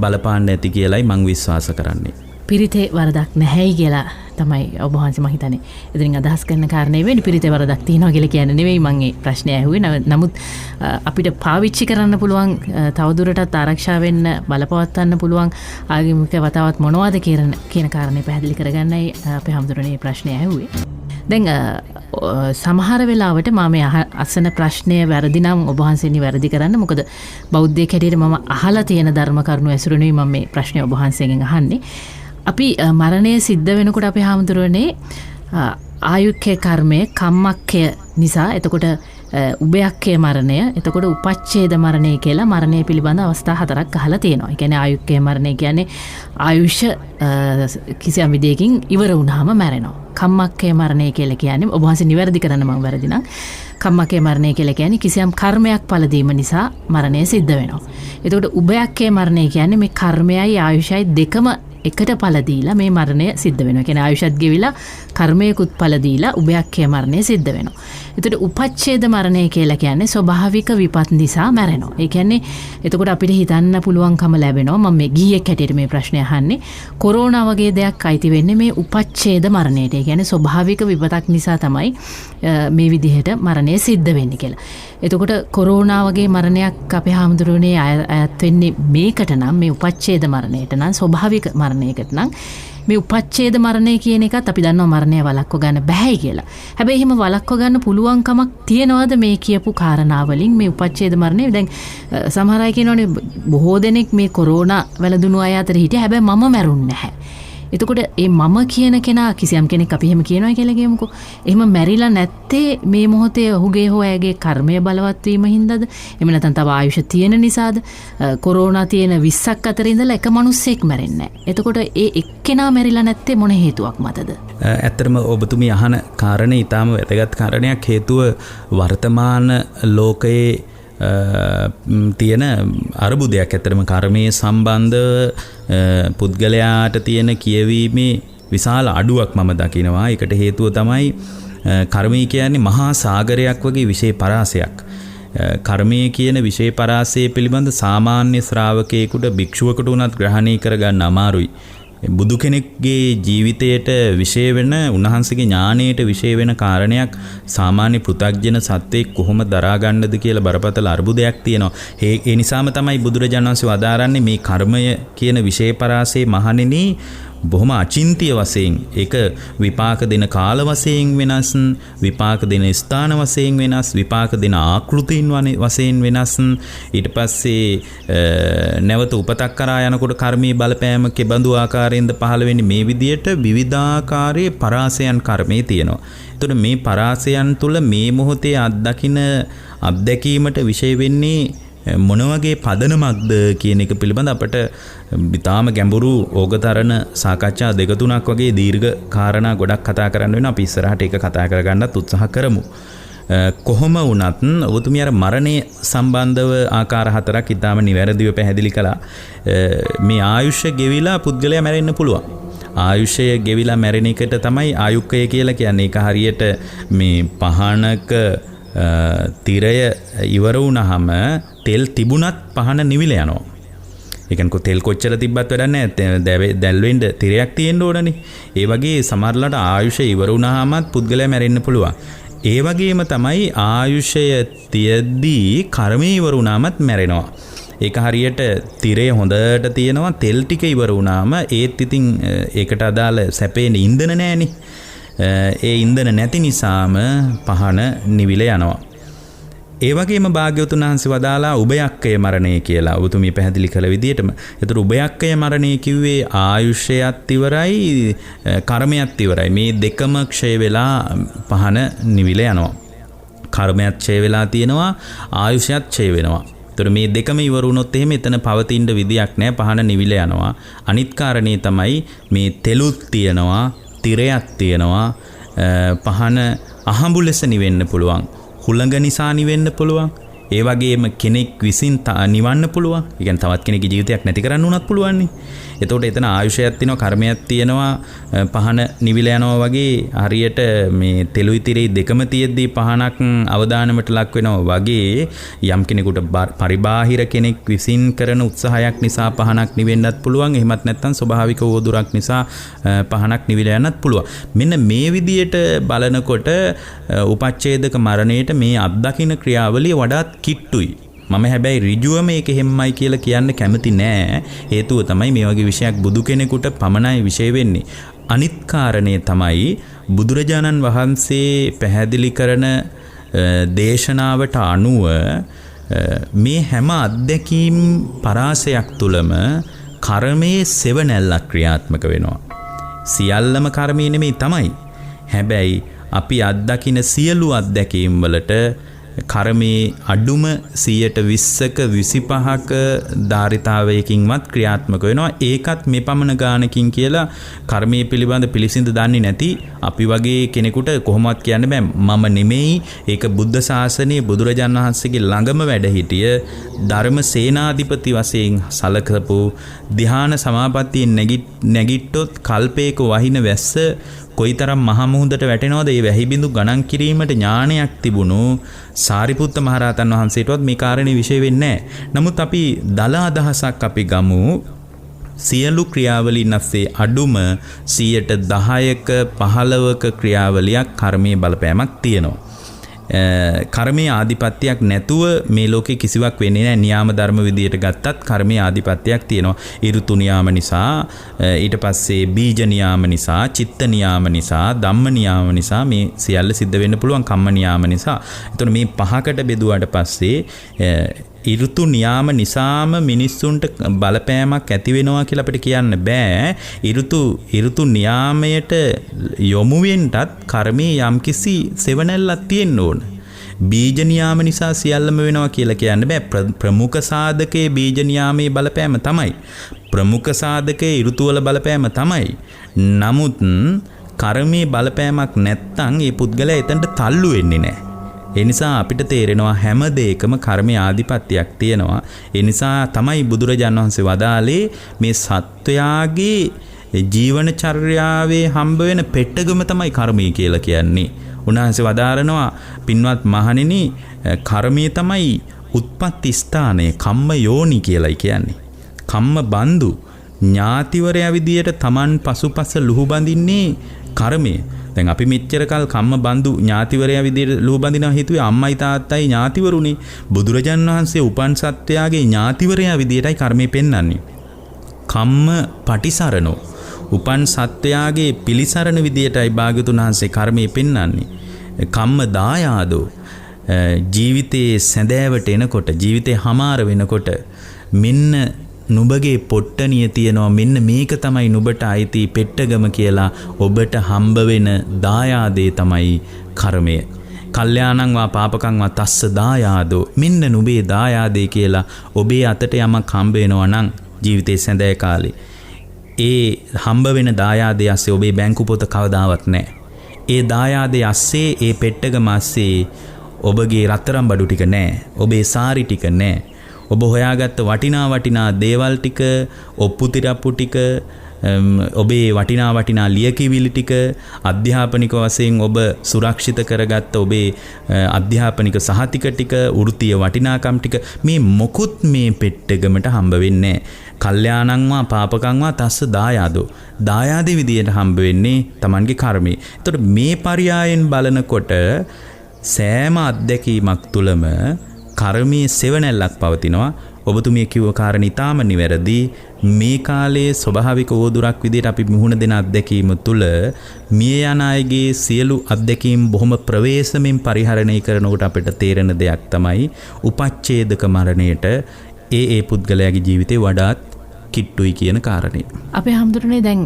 බලපාන්න ඇති කියලායි මං විශ්වාස කරන්නේ. පිරිතේ වරදක් නැහැයි කියලා තමයි ඔබ වහන්සේ මම හිතන්නේ. ඉතින් අදහස් කරන කාරණේ වෙන්නේ පිරිතේ වරදක් තියෙනවා කියලා කියන්නේ නෙවෙයි මම මේ ප්‍රශ්නේ ඇහුවේ. නමුත් අපිට පාවිච්චි කරන්න පුළුවන් තවදුරටත් ආරක්ෂා වෙන්න බලපවත්වන්න පුළුවන් ආගමික වතාවත් මොනවද කියන කාරණේ පැහැදිලි කරගන්නයි අපේ හැමදෙරේ ප්‍රශ්නේ ඇහුවේ. දැන් සමහර වෙලාවට මම අසන ප්‍රශ්නය වැරදි නම් ඔබ වහන්සේ නිවැරදි කරන්න. මොකද බෞද්ධයෙක් හැටියට මම අහලා තියෙන ධර්ම කරුණු ඇසුරුනේ මම මේ ප්‍රශ්නේ ඔබ වහන්සේගෙන් අහන්නේ. අපි මරණය සිද්ධ වෙනකොට අපේ හාමුදුරනේ ආයුක්‍ය කර්මය කම්මක්ඛය නිසා එතකොට උභයක්ඛය මරණය එතකොට උපච්ඡේද මරණය කියලා මරණය පිළිබඳ අවස්ථා 4ක් අහලා තියෙනවා. ඒ කියන්නේ ආයුක්‍ය මරණය කියන්නේ ආයුෂ කිසියම් විදියකින් ඉවර වුණාම මැරෙනවා. කම්මක්ඛය මරණය කියලා කියන්නේ ඔබ වහන්සේ නිවැරදි කරන්න මම වැරදි නම් කම්මක්ඛය මරණය කියලා කියන්නේ කිසියම් කර්මයක් පළ දීම නිසා මරණය සිද්ධ වෙනවා. එතකොට උභයක්ඛය මරණය කියන්නේ මේ කර්මයයි ආයුෂයි දෙකම එකට පළ දීලා මේ මරණය සිද්ධ වෙනවා. කියන්නේ ආයුෂත් ගෙවිලා කර්මයකුත් පළ දීලා උභයක්ඛය මරණය සිද්ධ වෙනවා. එතකොට උපච්ඡේද මරණය කියලා කියන්නේ ස්වභාවික විපත් නිසා මැරෙනවා. ඒ කියන්නේ එතකොට අපිට හිතන්න පුළුවන්කම ලැබෙනවා මම මේ ගිහියෙක් හැටියට මේ ප්‍රශ්නේ අහන්නේ කොරෝනා වගේ දෙයක් අයිති වෙන්නේ මේ උපච්ඡේද මරණයට. ඒ කියන්නේ ස්වභාවික විපතක් නිසා තමයි මේ විදිහට මරණය සිද්ධ වෙන්නේ කියලා. එතකොට කොරෝනා වගේ මරණයක් අපේ හාමුදුරුවනේ අයත් වෙන්නේ මේකට නම් මේ උපච්ඡේද මරණයට නම් ස්වභාවික මරණයකට නම් මේ උපච්ඡේද මරණය කියන එකත් අපි දන්නවා මරණය වළක්ව ගන්න බෑයි කියලා. හැබැයි එහෙම වළක්ව ගන්න පුළුවන් කමක් තියනවාද මේ කියපු කාරණා වලින් මේ උපච්ඡේද මරණය? දැන් සමහර අය කියනවානේ බොහෝ දෙනෙක් මේ කොරෝනා වැළඳුණු අය අතර හිටියා හැබැයි මම මැරුන්නේ නැහැ. එතකොට ඒ මම කියන කෙනා කිසියම් කෙනෙක් අපි එහෙම කියනවා කියලා කියමුකෝ. එහෙම මැරිලා නැත්තේ මේ මොහොතේ ඔහුගේ හෝ ඇගේ කර්මය බලවත් වීම හින්දාද? එහෙම නැත්නම් තව ආයුෂ තියෙන නිසාද? කොරෝනා තියෙන 20ක් අතර ඉඳලා එක මිනිස්සෙක් මැරෙන්නේ නැහැ. එතකොට ඒ එක්කෙනා මැරිලා නැත්තේ මොන හේතුවක් මතද? ඇත්තටම ඔබතුමී අහන කාරණේ ඊටාම වැදගත් කාරණයක්. හේතුව වර්තමාන ලෝකයේ තියෙන අර්බුදයක්. ඇත්තටම කර්මයේ සම්බන්ධ පුද්ගලයාට තියෙන කියවීමේ විශාල අඩුවක් මම දකිනවා. ඒකට හේතුව තමයි කර්මය කියන්නේ මහා සාගරයක් වගේ විශේෂ පරාසයක්. කර්මය කියන විශේෂ පරාසය පිළිබඳ සාමාන්‍ය ශ්‍රාවකයෙකුට භික්ෂුවකට උනත් ග්‍රහණය කරගන්න අමාරුයි. බුදු කෙනෙක්ගේ ජීවිතයට විශේෂ වෙන උන්වහන්සේගේ ඥාණයට විශේෂ වෙන කාරණයක් සාමාන්‍ය පෘථග්ජන සත්වෙක් කොහොම දරා ගන්නද කියලා බරපතල අර්බුදයක් තියෙනවා. ඒ නිසාම තමයි බුදුරජාණන් වහන්සේ වදාරන්නේ මේ කර්මය කියන විශේෂ පරාසයේ මහණෙනි බොහොම අචින්තිය වශයෙන් ඒක විපාක දෙන කාල වශයෙන් වෙනස්, විපාක දෙන ස්ථාන වශයෙන් වෙනස්, විපාක දෙන ආකෘතීන් වශයෙන් වෙනස්. ඊට පස්සේ නැවත උපතක් කරා යනකොට කර්මී බලපෑම කෙබඳු ආකාරයෙන්ද පහළ වෙන්නේ මේ විදියට විවිධාකාරයේ පරාසයන් කර්මයේ තියෙනවා. එතකොට මේ පරාසයන් තුල මේ මොහොතේ අත්දැකීමට විශේෂ වෙන්නේ මොන වගේ පදනමක්ද කියන එක පිළිබඳ අපට ඉතාම ගැඹුරු ඕගතරණ සාකච්ඡා දෙක තුනක් වගේ දීර්ඝ කාරණා ගොඩක් කතා කරන්න වෙනවා. අපි ඉස්සරහට ඒක කතා කරගන්නත් උත්සාහ කරමු. කොහොම වුණත් ඔබතුමිය අර මරණය සම්බන්ධව ආකාර හතරක් ඉතාම නිවැරදිව පැහැදිලි කළා. මේ ආයුෂ ගෙවිලා පුද්ගලයා මැරෙන්න පුළුවන්. ආයුෂය ගෙවිලා මැරෙන එකට තමයි ආයුක්කය කියලා කියන්නේ. ඒක හරියට මේ පහනක තිරය ඉවර වුණාම තෙල් තිබුණත් පහන නිවිල යනවා. ඒ කියන්නේ තෙල් කොච්චර තිබ්බත් වැඩක් නැහැ. දැල්වෙන්න තිරයක් තියෙන්න ඕනනේ. ඒ වගේ සමහරලාට ආයුෂය ඉවර වුණාමත් පුද්ගලයා මැරෙන්න පුළුවන්. ඒ වගේම තමයි ආයුෂය තියදී කර්මය ඉවර වුණාමත් මැරෙනවා. ඒක හරියට තිරය හොඳට තියෙනවා, තෙල් ටික ඉවර වුණාම ඒත් ඉතින් ඒකට අදාළ සැපේන ඉන්ධන නැහැනේ. ඒ ඉන්ධන නැති නිසාම පහන නිවිල යනවා. ඒ වගේම භාග්‍යවතුන් වහන්සේ වදාලා උභයක්කය මරණය කියලා. ඔබතුමිය පැහැදිලි කළ විදිහටම. ඒතර උභයක්කය මරණය කිව්වේ ආයුෂයත් ඉවරයි, කර්මයත් ඉවරයි. මේ දෙකම ක්ෂය වෙලා පහන නිවිල යනවා. කර්මයක් ක්ෂය වෙලා තියෙනවා, ආයුෂයත් ක්ෂය වෙනවා. ඒතර මේ දෙකම ඉවර වුණොත් එහෙම එතන පවතින්න විදියක් නැහැ, පහන නිවිල යනවා. අනිත් කාරණේ තමයි මේ තෙලුත් තියෙනවා, තිරයක් තියෙනවා, පහන අහඹු ලෙස නිවෙන්න පුළුවන්, හුළඟ නිසා නිවෙන්න පුළුවන්. ඒ වගේම කෙනෙක් විසින් නිවන්න පුළුවන්. ඒ කියන්නේ තවත් කෙනෙකුගේ ජීවිතයක් නැති කරන්න උනත් පුළුවන් නේ. එතකොට එතන ආයුෂයක් තියෙනවා, කර්මයක් තියෙනවා, පහන නිවිල යනවා වගේ හරියට මේ තෙලුයි තිරේ දෙකම තියෙද්දී පහනක් අවදානමට ලක් වෙනවා වගේ යම් කෙනෙකුට පරිබාහිර කෙනෙක් විසින් කරන උත්සාහයක් නිසා පහනක් නිවෙන්නත් පුළුවන්. එහෙමත් නැත්නම් ස්වභාවික වෝදුරක් නිසා පහනක් නිවිල යන්නත් පුළුවන්. මෙන්න මේ විදියට බලනකොට උපච්ඡේදක මරණයට මේ අත්දකින්න ක්‍රියාවලිය වඩාත් කිට්ටුයි. මම හැබැයි ඍජුව මේක හැමයි කියලා කියන්න කැමති නෑ. හේතුව තමයි මේ වගේ විශයක් බුදු කෙනෙකුට පමණයි විශේෂ වෙන්නේ. අනිත් කාරණේ තමයි බුදුරජාණන් වහන්සේ පැහැදිලි කරන දේශනාවට අනුව මේ හැම අත්දැකීම් පරාසයක් තුලම කර්මයේ සෙවණැල්ලක් ක්‍රියාත්මක වෙනවා. සියල්ලම කර්මයේ නෙමෙයි තමයි. හැබැයි අපි අත්දකින සියලු අත්දැකීම් වලට කර්මයේ අඩුම 120ක 25ක ධාරිතාවයකින්වත් ක්‍රියාත්මක වෙනවා. ඒකත් මේ පමණ ගානකින් කියලා කර්මයේ පිළිබඳ පිළිසිඳ දන්නේ නැති අපි වගේ කෙනෙකුට කොහොමවත් කියන්න බෑ. මම නෙමෙයි, ඒක බුද්ධ ශාසනයේ බුදුරජාණන් වහන්සේගේ ළඟම වැඩ හිටිය ධර්ම සේනාධිපති වශයෙන් සලකපු ධ්‍යාන සමාපත්තියෙන් නැගිට්ටොත් කල්පයක වහින වැස්ස කොයිතරම් මහ මුහුදට වැටෙනවද? ඒ වැහි බිඳු ගණන් කිරීමට ඥානයක් තිබුණු සාරිපුත්ත මහරහතන් වහන්සේටවත් මේ කාරණේ විශේෂ වෙන්නේ නැහැ. නමුත් අපි දල අදහසක් අපි ගමු. සියලු ක්‍රියාවලින් නැස්සේ අඩුම 10%ක 15ක ක්‍රියාවලියක් කර්මයේ බලපෑමක් තියෙනවා. කර්මයේ ආධිපත්‍යයක් නැතුව මේ ලෝකේ කිසිවක් වෙන්නේ නැහැ. නියාම ධර්ම විදියට ගත්තත් කර්මයේ ආධිපත්‍යයක් තියෙනවා. ඍතු නියාම නිසා, ඊට පස්සේ බීජ නියාම නිසා, චිත්ත නියාම නිසා, ධම්ම නියාම නිසා මේ සියල්ල සිද්ධ වෙන්න පුළුවන්. කම්ම නියාම නිසා. එතකොට මේ පහකට බෙදුවාට පස්සේ ඍතු නියාම නිසාම මිනිස්සුන්ට බලපෑමක් ඇති වෙනවා කියලා අපිට කියන්න බෑ. ඍතු නියාමයට යොමු වෙන්නත් කර්මයේ යම්කිසි සෙවණැල්ලක් තියෙන්න ඕන. බීජ නියාම නිසා සියල්ලම වෙනවා කියලා කියන්න බෑ. ප්‍රමුඛ සාධකයේ බීජ නියාමයේ බලපෑම තමයි. ප්‍රමුඛ සාධකයේ ඍතුවල බලපෑම තමයි. නමුත් කර්මයේ බලපෑමක් නැත්තම් ඒ පුද්ගලයා එතනට තල්ලු වෙන්නේ නැහැ. ඒ නිසා අපිට තේරෙනවා හැම දෙයකම කර්මයේ ආධිපත්‍යයක් තියෙනවා. ඒ නිසා තමයි බුදුරජාණන් වහන්සේ වදාළේ මේ සත්වයාගේ ජීවන චර්යාවේ හම්බ වෙන පෙට්ටගම තමයි කර්මය කියලා කියන්නේ. උන්වහන්සේ වදාරනවා පින්වත් මහණෙනි, කර්මය තමයි උත්පත්ති ස්ථානය, කම්ම යෝනි කියලායි කියන්නේ. කම්ම බන්දු ඥාතිවරයා විදියට Taman පසුපස ලුහු බඳින්නේ කර්මය. දැන් අපි මෙච්චර කල් කම්ම බන්දු ඥාතිවරයා විදියට ලුහු බඳිනවා හිතුවේ අම්මයි තාත්තයි ඥාතිවරුනි. බුදුරජාණන් වහන්සේ උපන් සත්වයාගේ ඥාතිවරයා විදියටයි කර්මය පෙන්වන්නේ. කම්ම පටිසරණෝ, උපන් සත්වයාගේ පිළිසරණ විදියටයි භාග්‍යතුන් වහන්සේ කර්මයේ පෙන්වන්නේ. කම්ම දායාදෝ ජීවිතයේ සැදෑවට එනකොට ජීවිතේ හමාර වෙනකොට මෙන්න නුඹගේ පොට්ටනිය තියනවා මෙන්න මේක තමයි නුඹට අයිති පෙට්ටගම කියලා ඔබට හම්බ වෙන දායාදේ තමයි කර්මය. කල්යාණං වා පාපකං වා තස්ස දායාදෝ මෙන්න නුඹේ දායාදේ කියලා ඔබේ අතට යමක් හම්බ වෙනවා නම් ජීවිතේ සැදෑ කාලේ ඒ හම්බ වෙන දායාදේ ඇස්සේ ඔබේ බැංකු පොත කවදාවත් නැහැ. ඒ දායාදේ ඇස්සේ ඒ පෙට්ටගම ඇස්සේ ඔබගේ රත්තරන් බඩු ටික නැහැ. ඔබේ සාරි ටික නැහැ. ඔබ හොයාගත්ත වටිනා දේවල් ටික, ඔප්පු තිරප්පු ටික, ඔබේ වටිනා ලියකිවිලි ටික, අධ්‍යාපනික වශයෙන් ඔබ සුරක්ෂිත කරගත්ත ඔබේ අධ්‍යාපනික සහතික ටික, වෘත්තීය වටිනාකම් ටික මේ මොකුත් මේ පෙට්ටගමට හම්බ වෙන්නේ නැහැ. කල්යාණං වා පාපකං වා තස්ස දායාදෝ. දායාදේ විදියට හම්බ වෙන්නේ Tamanගේ කර්මය. එතකොට මේ පරයයන් බලනකොට සෑම අත්දැකීමක් තුළම කර්මයේ සෙවණැල්ලක් පවතිනවා. ඔබතුමිය කිව්ව කාරණේ ඊටාම නිවැරදි. මේ කාලයේ ස්වභාවික ඕදුරක් විදිහට අපි මුහුණ දෙන අත්දැකීම තුළ මිය යන අයගේ සියලු අත්දැකීම් බොහොම ප්‍රවේශමෙන් පරිහරණය කරනකොට අපිට තේරෙන දෙයක් තමයි උපච්ඡේදක මරණයට ඒ පුද්ගලයාගේ ජීවිතේ වඩාත් කිට්ටුයි කියන කාරණේ. අපේ හැමදෙරනේ දැන්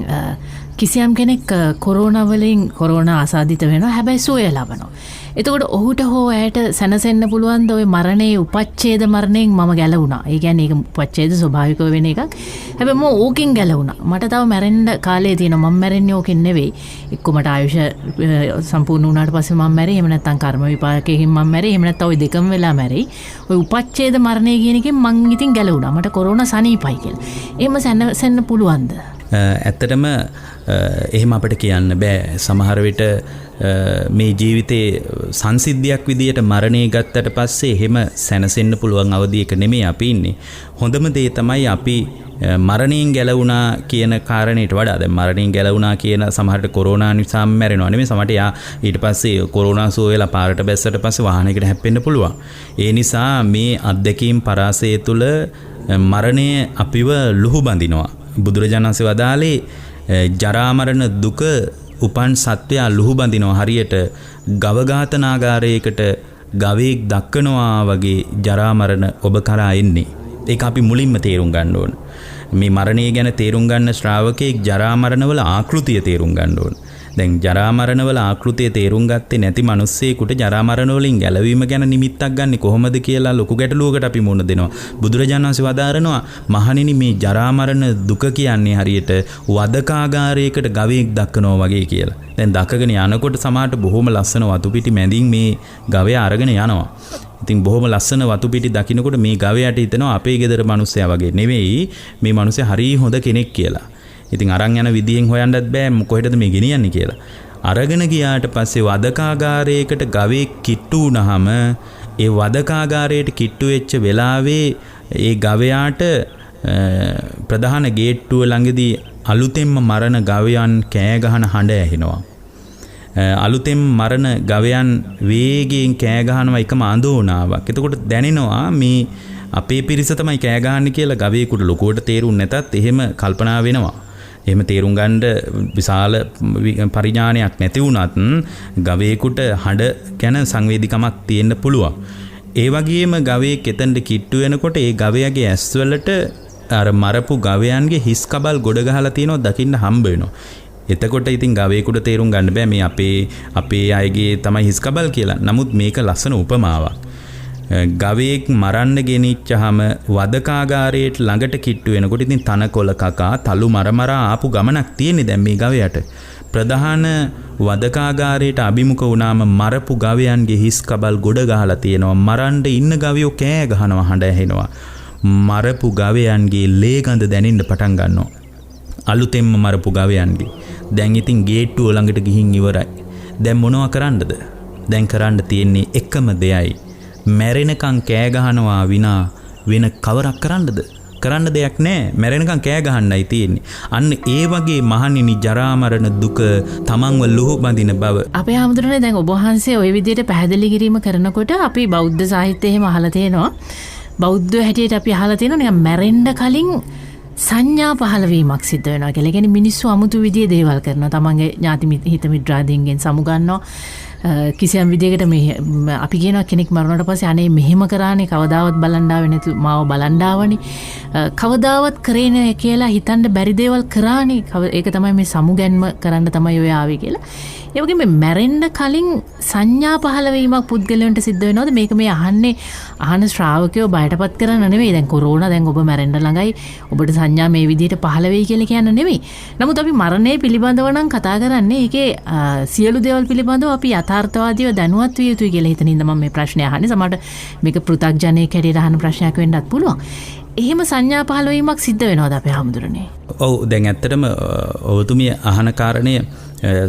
කිසියම් කෙනෙක් කොරෝනා වලින් කොරෝනා ආසාදිත වෙනවා. හැබැයි සුවය ලබනවා. එතකොට ඔහුට හෝ ඇයට සැනසෙන්න පුළුවන් ද ඔය මරණයේ උපච්ඡේද මරණයෙන් මම ගැලවුණා. ඒ කියන්නේ ඒක උපච්ඡේද ස්වභාවිකව වෙන එකක්. හැබැයි මම ඕකෙන් ගැලවුණා. මට තව මැරෙන්න කාලය තියෙනවා. මම මැරෙන්නේ ඕකෙන් නෙවෙයි. එක්ක මට ආයුෂ සම්පූර්ණ වුණාට පස්සේ මම මැරෙයි. එහෙම නැත්නම් කර්ම විපාකයෙන් මම මැරෙයි. එහෙම නැත්නම් ওই දෙකම වෙලා මැරෙයි. ඔය උපච්ඡේද මරණය කියන එකෙන් මං ඉතින් ගැලවුණා. මට කොරෝනා සනීපයි කියලා. එහෙම සැනසෙන්න පුළුවන්ද? ඇත්තටම එහෙම අපිට කියන්න බෑ. සමහර විට මේ ජීවිතේ සංසිද්ධියක් විදියට මරණය ගත්තට පස්සේ එහෙම සැනසෙන්න පුළුවන් අවධියක නෙමෙයි අපි ඉන්නේ. හොඳම දේ තමයි අපි මරණයෙන් ගැලවුණා කියන කාරණේට වඩා දැන් මරණයෙන් ගැලවුණා කියන සමහරට කොරෝනා නිසා මැරෙනවා නෙමෙයි. සමහරට යා ඊට පස්සේ කොරෝනා සුව වෙලා පාරට බැස්සට පස්සේ වාහනයකට හැප්පෙන්න පුළුවන්. ඒ නිසා මේ අත්දැකීම් පරාසය තුළ මරණය අපිව ලුහු බඳිනවා. බුදුරජාණන් වහන්සේ වදාළේ ජරා මරණ දුක උපන් සත්වයා ලුහු බඳිනවා හරියට ගව ඝාතනාගාරයකට ගවයෙක් දක්කනවා වගේ ජරා මරණ ඔබ කරා එන්නේ. ඒක අපි මුලින්ම තේරුම් ගන්න ඕන. මේ මරණය ගැන තේරුම් ගන්න ශ්‍රාවකෙක් ජරා මරණවල ආකෘතිය තේරුම් ගන්න ඕන. දැන් ජරා මරණවල ආකෘතිය තේරුම් ගත්තේ නැති මිනිස්සෙකුට ජරා මරණ වලින් ගැලවීම ගැන නිමිත්තක් ගන්න කොහොමද කියලා ලොකු ගැටලුවකට අපි මුහුණ දෙනවා. බුදුරජාණන් වහන්සේ වදාරනවා මහණෙනි මේ ජරා මරණ දුක කියන්නේ හරියට වදකාගාරයකට ගවයෙක් දක්කනවා වගේ කියලා. දැන් දක්කගෙන යනකොට සමහරට බොහොම ලස්සන වතු පිටි මැදින් මේ ගවයා අරගෙන යනවා. ඉතින් බොහොම ලස්සන වතු පිටි දකින්නකොට මේ ගවයාට හිතෙනවා අපේ ගෙදර මිනිස්සයා වගේ නෙවෙයි මේ මිනිස්සයා හරිය හොඳ කෙනෙක් කියලා. ඉතින් අරන් යන විදියෙන් හොයන්නත් බෑ කොහෙටද මේ ගෙනියන්නේ කියලා. අරගෙන ගියාට පස්සේ වදකාගාරයකට ගවයෙක් කිට්ටු වුණාම ඒ වදකාගාරයට කිට්ටු වෙච්ච වෙලාවේ ඒ ගවයාට ප්‍රධාන ගේට්ටුව ළඟදී අලුතෙන්ම මරණ ගවයන් කෑ ගහන හඬ ඇහෙනවා. අලුතෙන් මරණ ගවයන් වේගයෙන් කෑ ගහනවා එකම අඳෝනාවක්. එතකොට දැනෙනවා මේ අපේ පිරිස තමයි කෑ ගහන්නේ කියලා ගවයෙකුට ලොකුවට තේරුන්නේ නැතත් එහෙම කල්පනා වෙනවා. එහෙම තේරුම් ගන්න විශාල පරිඥානයක් නැති වුණත් ගවයෙකුට හඬ ගැන සංවේදීකමක් තියෙන්න පුළුවන්. ඒ වගේම ගවයෙක් එතනට කිට්ටු වෙනකොට ඒ ගවයාගේ ඇස්වලට අර මරපු ගවයන්ගේ හිස් කබල් ගොඩ ගහලා තියෙනවා දකින්න හම්බ වෙනවා. එතකොට ඉතින් ගවයෙකුට තේරුම් ගන්න බෑ මේ අපේ අයගේ තමයි හිස් කබල් කියලා. නමුත් මේක ලස්සන උපමාවක්. ගවයෙක් මරන්න ගෙනිච්චාම වදකාගාරයට ළඟට කිට්ටු වෙනකොට ඉතින් තනකොළ කකා තලු මරමරා ආපු ගමනක් තියෙන්නේ දැන් මේ ගවයාට. ප්‍රධාන වදකාගාරයට අභිමුඛ වුණාම මරපු ගවයන්ගේ හිස් කබල් ගොඩ ගහලා තියෙනවා. මරන්න ඉන්න ගවයෝ කෑ ගහනවා හඬ ඇහෙනවා. මරපු ගවයන්ගේ ලේ ගඳ දැනෙන්න පටන් ගන්නවා. අලුතෙන්ම මරපු ගවයන්ගේ. දැන් ඉතින් ගේට්ටුව ළඟට ගිහින් ඉවරයි. දැන් මොනවා කරන්නද? දැන් කරන්න තියෙන්නේ එකම දෙයයි. මැරෙනකන් කෑ ගහනවා විනා වෙන කවරක් කරන්නද? කරන්න දෙයක් නැහැ. මැරෙනකන් කෑ ගහන්නයි තියෙන්නේ. අන්න ඒ වගේ මහණෙනි ජරා මරණ දුක තමන්ව ලුහු බඳින බව. අපේ හැමදෙරනේ දැන් ඔබ වහන්සේ ওই විදිහට පැහැදිලි කිරීම කරනකොට අපි බෞද්ධ සාහිත්‍යය එහෙම අහලා තියෙනවා. බෞද්ධ හැටියට අපි අහලා තියෙනවා නිකන් මැරෙන්න කලින් සංඥා පහළවීමක් සිද්ධ වෙනවා කියලා. කියන්නේ මිනිස්සු අමුතු විදිහේ දේවල් කරනවා. තමන්ගේ ඥාති හිත මිත්‍රාදීන්ගෙන් සමුගන්නවා. කිසියම් විදිහකට මේ අපි කියනවා කෙනෙක් මරුණාට පස්සේ අනේ මෙහෙම කරානේ කවදාවත් බලන්න ආවේ නැතු මාව බලන්න ආවනේ. කවදාවත් කරේ නැහැ කියලා හිතන්න බැරි දේවල් කරානේ. ඒක තමයි මේ සමුගැන්ම කරන්න තමයි ඔය ආවේ කියලා. ඒ වගේ මේ මැරෙන්න කලින් සංඥා පහළවීමක් පුද්ගලයන්ට සිද්ධ වෙනවද? මේක මේ අහන ශ්‍රාවකයෝ බයටපත් කරන්න නෙවෙයි. දැන් කොරෝනා දැන් ඔබ මැරෙන්න ළඟයි. ඔබට සංඥා මේ විදිහට පහළ වෙයි කියලා කියන්න නෙවෙයි. නමුත් අපි මරණය පිළිබඳව නම් කතා කරන්නේ ඒකේ සියලු දේවල් පිළිබඳව අපි යථාර්ථවාදීව දැනුවත් විය යුතුයි කියලා හිතනින්ද මම මේ ප්‍රශ්නේ අහන්නේ. සමහරට මේක පෘථග්ජනයෙක් හැටියට අහන ප්‍රශ්නයක් වෙන්නත් පුළුවන්. එහෙම සංඥා පහළවීමක් සිද්ධ වෙනවද අපේ හැමදෙරනේ? ඔව් දැන් ඇත්තටම ඔබතුමිය අහන කාරණය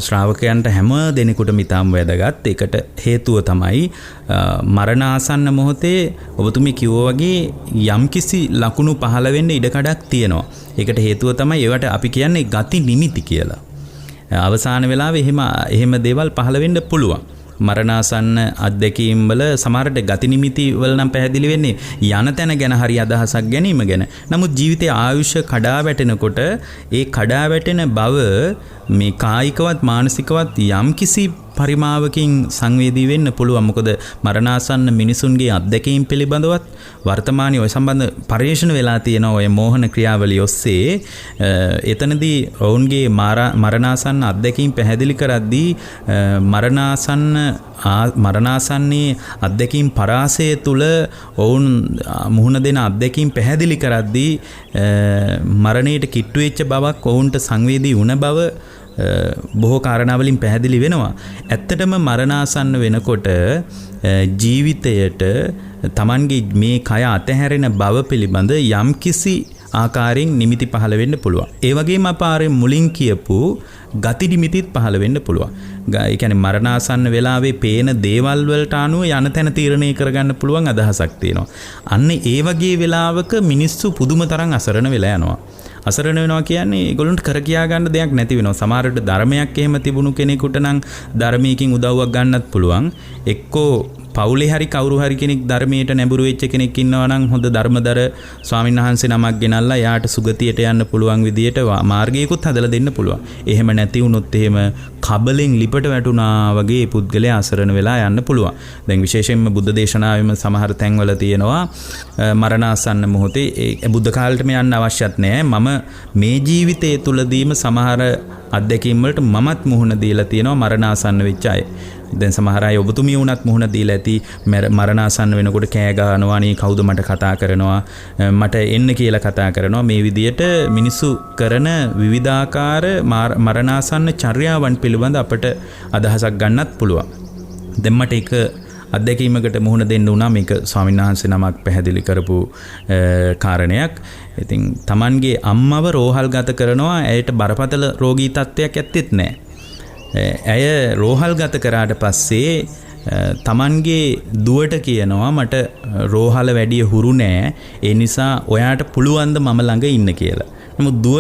ශ්‍රාවකයන්ට හැම දෙනෙකුටම ඉතාම වැදගත්. ඒකට හේතුව තමයි මරණාසන්න මොහොතේ ඔබතුමිය කිව්වා වගේ යම්කිසි ලකුණු පහළ වෙන්න ඉඩකඩක් තියෙනවා. ඒකට හේතුව තමයි ඒවට අපි කියන්නේ ගති නිමිති කියලා. අවසාන වෙලාවේ එහෙම දේවල් පහළ වෙන්න පුළුවන්. මරණාසන්න අත්දැකීම් වල සමහරට ගති නිමිති වල නම් පැහැදිලි වෙන්නේ යන තැන ගැන හරි අදහසක් ගැනීම ගැන. නමුත් ජීවිතයේ ආයුෂ කඩා වැටෙනකොට ඒ කඩා වැටෙන බව මේ කායිකවත් මානසිකවත් යම්කිසි පරිමාවකින් සංවේදී වෙන්න පුළුවන්. මොකද මරණාසන්න මිනිසුන්ගේ අත්දැකීම් පිළිබඳවත් වර්තමානයේ ඔය සම්බන්ධ පරිශන වෙලා තියෙන ඔය මෝහන ක්‍රියාවලිය ඔස්සේ එතනදී ඔවුන්ගේ මරණාසන්න අත්දැකීම් පැහැදිලි කරද්දී මරණාසන්නයේ අත්දැකීම් පරාසය තුළ ඔවුන් මුහුණ දෙන අත්දැකීම් පැහැදිලි කරද්දී මරණයට කිට්ටු වෙච්ච බවක් ඔවුන්ට සංවේදී වුණ බව බොහෝ කාරණාවලින් පැහැදිලි වෙනවා. ඇත්තටම මරණාසන්න වෙනකොට ජීවිතයට Tamanගේ මේ කය අතහැරෙන බව පිළිබඳ යම්කිසි ආකාරයෙන් නිමිති පහළ වෙන්න පුළුවන්. ඒ වගේම අපාරේ මුලින් කියපු ගති නිමිතිත් පහළ වෙන්න පුළුවන්. ඒ කියන්නේ මරණාසන්න වෙලාවේ පේන දේවල් වලට අනුව යන තැන තීරණය කරගන්න පුළුවන් අදහසක් තියෙනවා. අන්න ඒ වගේ වෙලාවක මිනිස්සු පුදුම තරම් අසරණ වෙලා යනවා. අසරණ වෙනවා කියන්නේ ඒගොල්ලන්ට කර කියා ගන්න දෙයක් නැති වෙනවා. සමහරවිට ධර්මයක් එහෙම තිබුණු කෙනෙකුට නම් ධර්මයකින් උදව්වක් ගන්නත් පුළුවන්. එක්කෝ පවුලේ හරි කවුරු හරි කෙනෙක් ධර්මයට නැඹුරු වෙච්ච කෙනෙක් ඉන්නවා නම් හොඳ ධර්මදර ස්වාමීන් වහන්සේ නමක් ගෙනල්ලා යාට සුගතියට යන්න පුළුවන් විදියට මාර්ගයකුත් හදලා දෙන්න පුළුවන්. එහෙම නැති වුණොත් එහෙම කබලෙන් ලිපට වැටුණා වගේ පුද්ගලයා අසරණ වෙලා යන්න පුළුවන්. දැන් විශේෂයෙන්ම බුද්ධ දේශනාවෙම සමහර තැන්වල තියෙනවා මරණාසන්න මොහොතේ බුද්ධ කාලෙටම යන්න අවශ්‍යත් නැහැ. මම මේ ජීවිතයේ තුලදීම සමහර අත්දැකීම් වලට මමත් මුහුණ දීලා තියෙනවා මරණාසන්න වෙච්ච අය. දැන් සමහර අය ඔබතුමිය වුණත් මුහුණ දීලා ඇති මරණාසන්න වෙනකොට කෑ ගහනවා නේ කවුද මට කතා කරනවා මට එන්න කියලා කතා කරනවා. මේ විදියට මිනිස්සු කරන විවිධාකාර මරණාසන්න චර්යාවන් පිළිබඳ අපට අදහසක් ගන්නත් පුළුවන්. දැන් මට ඒක අත්දැකීමකට මුහුණ දෙන්න වුණා. මේක ස්වාමීන් වහන්සේ නමක් පැහැදිලි කරපු කාරණයක්. ඉතින් Tamanගේ අම්මව රෝහල් ගත කරනවා. ඇයට බරපතල රෝගී තත්ත්වයක් ඇත්තෙත් නැහැ. ඇය රෝහල් ගත කරාට පස්සේ Tamanගේ දුවට කියනවා මට රෝහල වැඩිය හුරු නෑ. ඒ නිසා ඔයාට පුළුවන් ද මම ළඟ ඉන්න කියලා. නමුත් දුව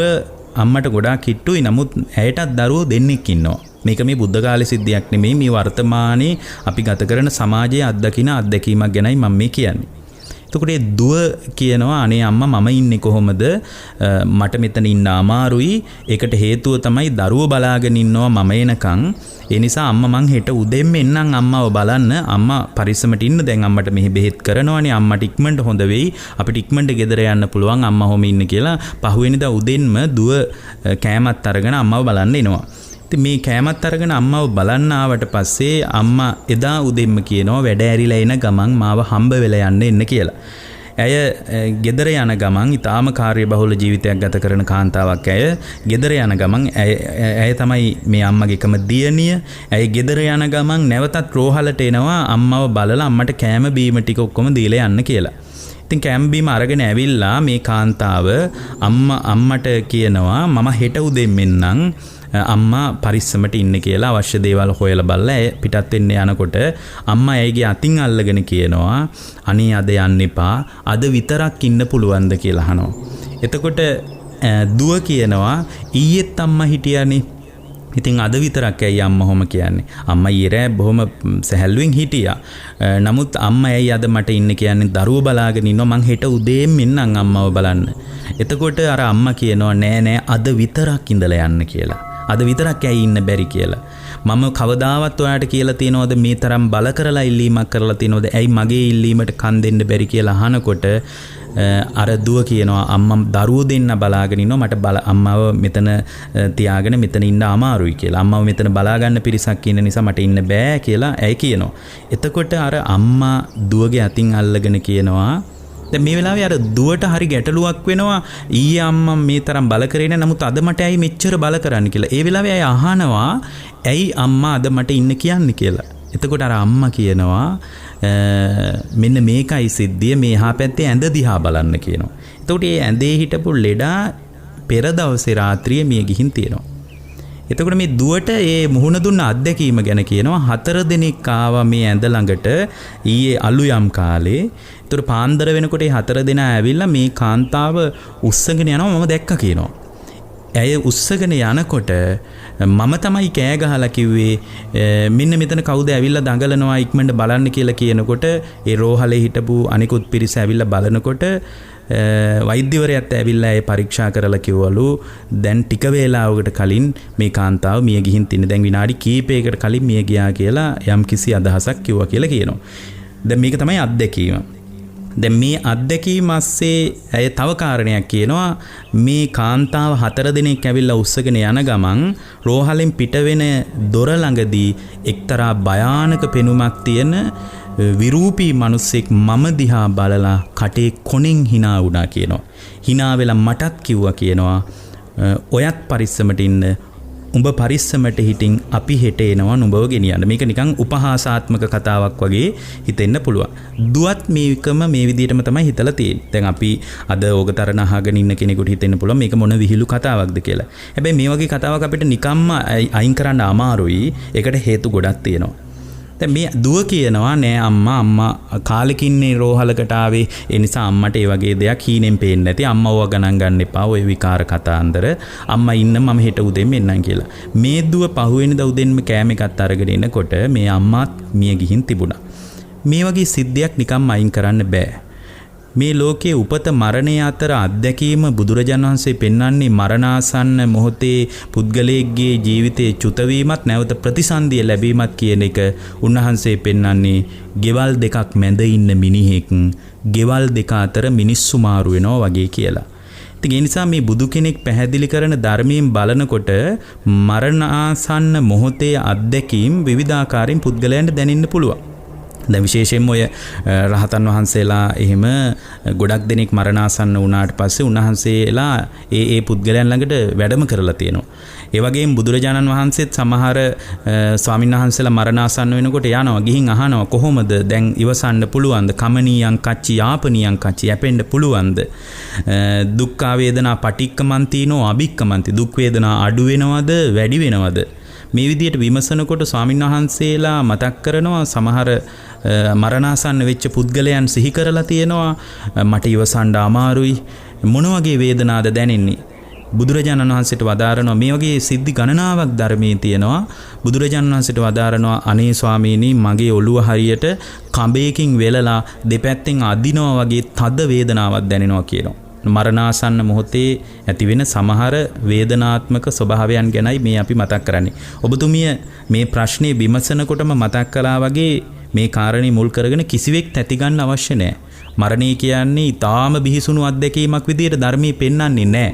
අම්මට ගොඩාක් කිට්ටුයි. නමුත් ඇයටත් දරුවෝ දෙන්නෙක් ඉන්නවා. මේක මේ බුද්ධ කාලේ සිද්ධියක් නෙමෙයි. මේ වර්තමානයේ අපි ගත කරන සමාජයේ අත්දැකීමක් ගැනයි මම මේ කියන්නේ. එතකොට දුව කියනවා අනේ අම්මා මම ඉන්නේ කොහොමද? මට මෙතන ඉන්න අමාරුයි. ඒකට හේතුව තමයි දරුවෝ බලාගෙන ඉන්නවා මම එනකන්. ඒ නිසා අම්මා මං හෙට උදෙන්ම එන්නම් අම්මාව බලන්න. අම්මා පරිස්සමට ඉන්න. දැන් අම්මට මෙහි බෙහෙත් කරනවානේ. අම්මට ඉක්මනට හොඳ වෙයි. අපිට ඉක්මනට ගෙදර යන්න පුළුවන් අම්මා හොම ඉන්න කියලා. පහුවෙනිදා උදෙන්ම දුව කෑමත් අරගෙන අම්මාව බලන්න එනවා. මේ කෑමත් අරගෙන අම්මව බලන්න ආවට පස්සේ අම්මා එදා උදෙන්ම කියනවා වැඩ ඇරිලා එන ගමන් මාව හම්බ වෙලා යන්න එන්න කියලා. ඇය ගෙදර යන ගමන් ඊටාම කාර්යබහුල ජීවිතයක් ගත කරන කාන්තාවක්. ඇය ගෙදර යන ගමන් ඇය තමයි මේ අම්මගේ එකම දියණිය. ඇය ගෙදර යන ගමන් නැවතත් රෝහලට එනවා අම්මව බලලා අම්මට කෑම බීම ටික ඔක්කොම දීලා යන්න කියලා. ඉතින් කෑම බීම අරගෙන ඇවිල්ලා මේ කාන්තාව අම්මට කියනවා මම හෙට උදෙන් මෙන්නම් අම්මා පරිස්සමට ඉන්න කියලා. අවශ්‍ය දේවල් හොයලා බලලා ඇය පිටත් වෙන්න යනකොට අම්මා ඇයගේ අතින් අල්ලගෙන කියනවා අනේ අද යන්න එපා. අද විතරක් ඉන්න පුළුවන්ද කියලා අහනවා. එතකොට දුව කියනවා ඊයේත් අම්මා හිටියානේ. ඉතින් අද විතරක් ඇයි අම්මා හොම කියන්නේ. අම්මා ඊරෑ බොහොම සැහැල්ලුවෙන් හිටියා. නමුත් අම්මා ඇයි අද මට ඉන්න කියන්නේ දරුවෝ බලාගෙන ඉන්නවා මං හෙට උදේම ඉන්නම් අම්මව බලන්න. එතකොට අර අම්මා කියනවා නෑ අද විතරක් ඉඳලා යන්න කියලා. අද විතරක් ඇයි ඉන්න බැරි කියලා. මම කවදාවත් ඔයාට කියලා තියනවද මේ තරම් බල කරලා ඉල්ලීමක් කරලා තියනවද ඇයි මගේ ඉල්ලීමට කන් දෙන්න බැරි කියලා අහනකොට අර දුව කියනවා අම්මා දරුවෝ දෙන්න බලාගෙන ඉන්නවා මට අම්මව මෙතන තියාගෙන මෙතන ඉන්න අමාරුයි කියලා. අම්මව මෙතන බලා ගන්න පිරිසක් ඉන්න නිසා මට ඉන්න බෑ කියලා ඇයි කියනවා. එතකොට අර අම්මා දුවගේ අතින් අල්ලගෙන කියනවා දැන් මේ වෙලාවේ අර දුවට හරි ගැටලුවක් වෙනවා ඊයේ අම්මා මේ තරම් බල කරේ නැහැ නමුත් අද මට ඇයි මෙච්චර බල කරන්න කියලා. ඒ වෙලාවේ ඇයි අහනවා ඇයි අම්මා අද මට ඉන්න කියන්නේ කියලා. එතකොට අර අම්මා කියනවා මෙන්න මේකයි සිද්ධිය මේ එහා පැත්තේ ඇඳ දිහා බලන්න කියනවා. එතකොට මේ ඇඳේ හිටපු ලෙඩා පෙර දවසේ රාත්‍රියේ මිය ගිහින් තියෙනවා. එතකොට මේ දුවට ඒ මුහුණ දුන්න අත්දැකීම ගැන කියනවා 4 දිනක් ආවා මේ ඇඳ ළඟට ඊයේ අලුයම් කාලේ. එතකොට පාන්දර වෙනකොට මේ 4 දෙනා ඇවිල්ලා මේ කාන්තාව උස්සගෙන යනවා මම දැක්කා කියනවා. ඇය උස්සගෙන යනකොට මම තමයි කෑ ගහලා කිව්වේ මෙන්න මෙතන කවුද ඇවිල්ලා දඟලනවා ඉක්මනට බලන්න කියලා කියනකොට ඒ රෝහලේ හිටපු අනිකුත් පිරිස ඇවිල්ලා බලනකොට වෛද්‍යවරයාත් ඇවිල්ලා ඒ පරීක්ෂා කරලා කිව්වලු දැන් ටික වේලාවකට කලින් මේ කාන්තාව මිය ගිහින් තින්නේ දැන් විනාඩි කිහිපයකට කලින් මිය ගියා කියලා යම්කිසි අදහසක් කිව්වා කියලා කියනවා. දැන් මේක තමයි අත්දැකීම. දැන් මේ අත්දැකීම ASCII ඇය තව කාරණයක් කියනවා මේ කාන්තාව 4 දිනක් ඇවිල්ලා උස්සගෙන යන ගමන් රෝහලෙන් පිට වෙන දොර ළඟදී එක්තරා භයානක පෙනුමක් තියෙන විරූපී මිනිස්සෙක් මම දිහා බලලා කටේ කොණෙන් hina වුණා කියනවා. hina වෙලා මටත් කිව්වා කියනවා ඔයත් පරිස්සමට ඉන්න උඹ පරිස්සමට හිටින් අපි හෙට එනවා නුඹව ගෙනියන්න. මේක නිකන් උපහාසාත්මක කතාවක් වගේ හිතෙන්න පුළුවන්. දුවත් මේකම මේ විදිහටම තමයි හිතලා තියෙන්නේ. දැන් අපි අද ඕගතරණ අහගෙන ඉන්න කෙනෙකුට හිතෙන්න පුළුවන් මේක මොන විහිළු කතාවක්ද කියලා. හැබැයි මේ වගේ කතාවක් අපිට නිකම්ම අයින් කරන්න අමාරුයි. ඒකට හේතු ගොඩක් තියෙනවා. දැන් මේ දුව කියනවා නෑ අම්මා කාලෙකින්නේ රෝහලකට ආවේ ඒ නිසා අම්මට ඒ වගේ දෙයක් හීනෙන් පේන්නේ නැති අම්මව ගණන් ගන්න එපා ඔය විකාර කතාන්දර අම්මා ඉන්න මම හෙට උදෙන් එන්නම් කියලා. මේ දුව පහුවෙනිදා උදෙන්ම කෑම එකත් අරගෙන එනකොට මේ අම්මාත් මිය ගිහින් තිබුණා. මේ වගේ සිද්ධියක් නිකම්ම අයින් කරන්න බෑ. මේ ලෝකයේ උපත මරණය අතර අත්දැකීම බුදුරජාණන් වහන්සේ පෙන්වන්නේ මරණාසන්න මොහොතේ පුද්ගලයෙක්ගේ ජීවිතයේ චුතවීමත් නැවත ප්‍රතිසන්දිය ලැබීමත් කියන එක උන්වහන්සේ පෙන්වන්නේ ගෙවල් දෙකක් මැද ඉන්න මිනිහෙක් ගෙවල් දෙක අතර මිනිස්සු මාරු වෙනවා වගේ කියලා. ඉතින් ඒ නිසා මේ බුදු කෙනෙක් පැහැදිලි කරන ධර්මයෙන් බලනකොට මරණාසන්න මොහොතේ අත්දැකීම් විවිධාකාරයෙන් පුද්ගලයන්ට දැනෙන්න පුළුවන්. දැන් විශේෂයෙන්ම ඔය රහතන් වහන්සේලා එහෙම ගොඩක් දෙනෙක් මරණාසන්න වුණාට පස්සේ උන්වහන්සේලා ඒ පුද්ගලයන් ළඟට වැඩම කරලා තියෙනවා. ඒ වගේම බුදුරජාණන් වහන්සේත් සමහර ස්වාමීන් වහන්සේලා මරණාසන්න වෙනකොට යනවා ගිහින් අහනවා කොහොමද දැන් ඉවසන්න පුළුවන්ද කමනියං කච්චි යාපනියං කච්චි යැපෙන්න පුළුවන්ද දුක් වේදනා පටික්කමන්තිනෝ අභික්කමන්ති දුක් වේදනා අඩු වෙනවද වැඩි වෙනවද මේ විදියට විමසනකොට ස්වාමීන් වහන්සේලා මතක් කරනවා සමහර මරණාසන්න වෙච්ච පුද්ගලයන් සිහි කරලා තියෙනවා මට ඉවසන්න අමාරුයි මොන වගේ වේදනාවද දැනෙන්නේ බුදුරජාණන් වහන්සේට වදාරනවා මේ වගේ සිද්ධි ගණනාවක් ධර්මයේ තියෙනවා බුදුරජාණන් වහන්සේට වදාරනවා අනේ ස්වාමීනි මගේ ඔළුව හරියට කඹයකින් වෙලලා දෙපැත්තෙන් අදිනවා වගේ තද වේදනාවක් දැනෙනවා කියනවා මරණාසන්න මොහොතේ ඇතිවෙන සමහර වේදනාත්මක ස්වභාවයන් ගැනයි මේ අපි මතක් කරන්නේ. ඔබතුමිය මේ ප්‍රශ්නේ විමසනකොටම මතක් කළා වගේ මේ කාරණේ මුල් කරගෙන කිසිවෙක් තැති ගන්න අවශ්‍ය නැහැ. මරණය කියන්නේ ඊටාම බිහිසුණු අත්දැකීමක් විදියට ධර්මයේ පෙන්වන්නේ නැහැ.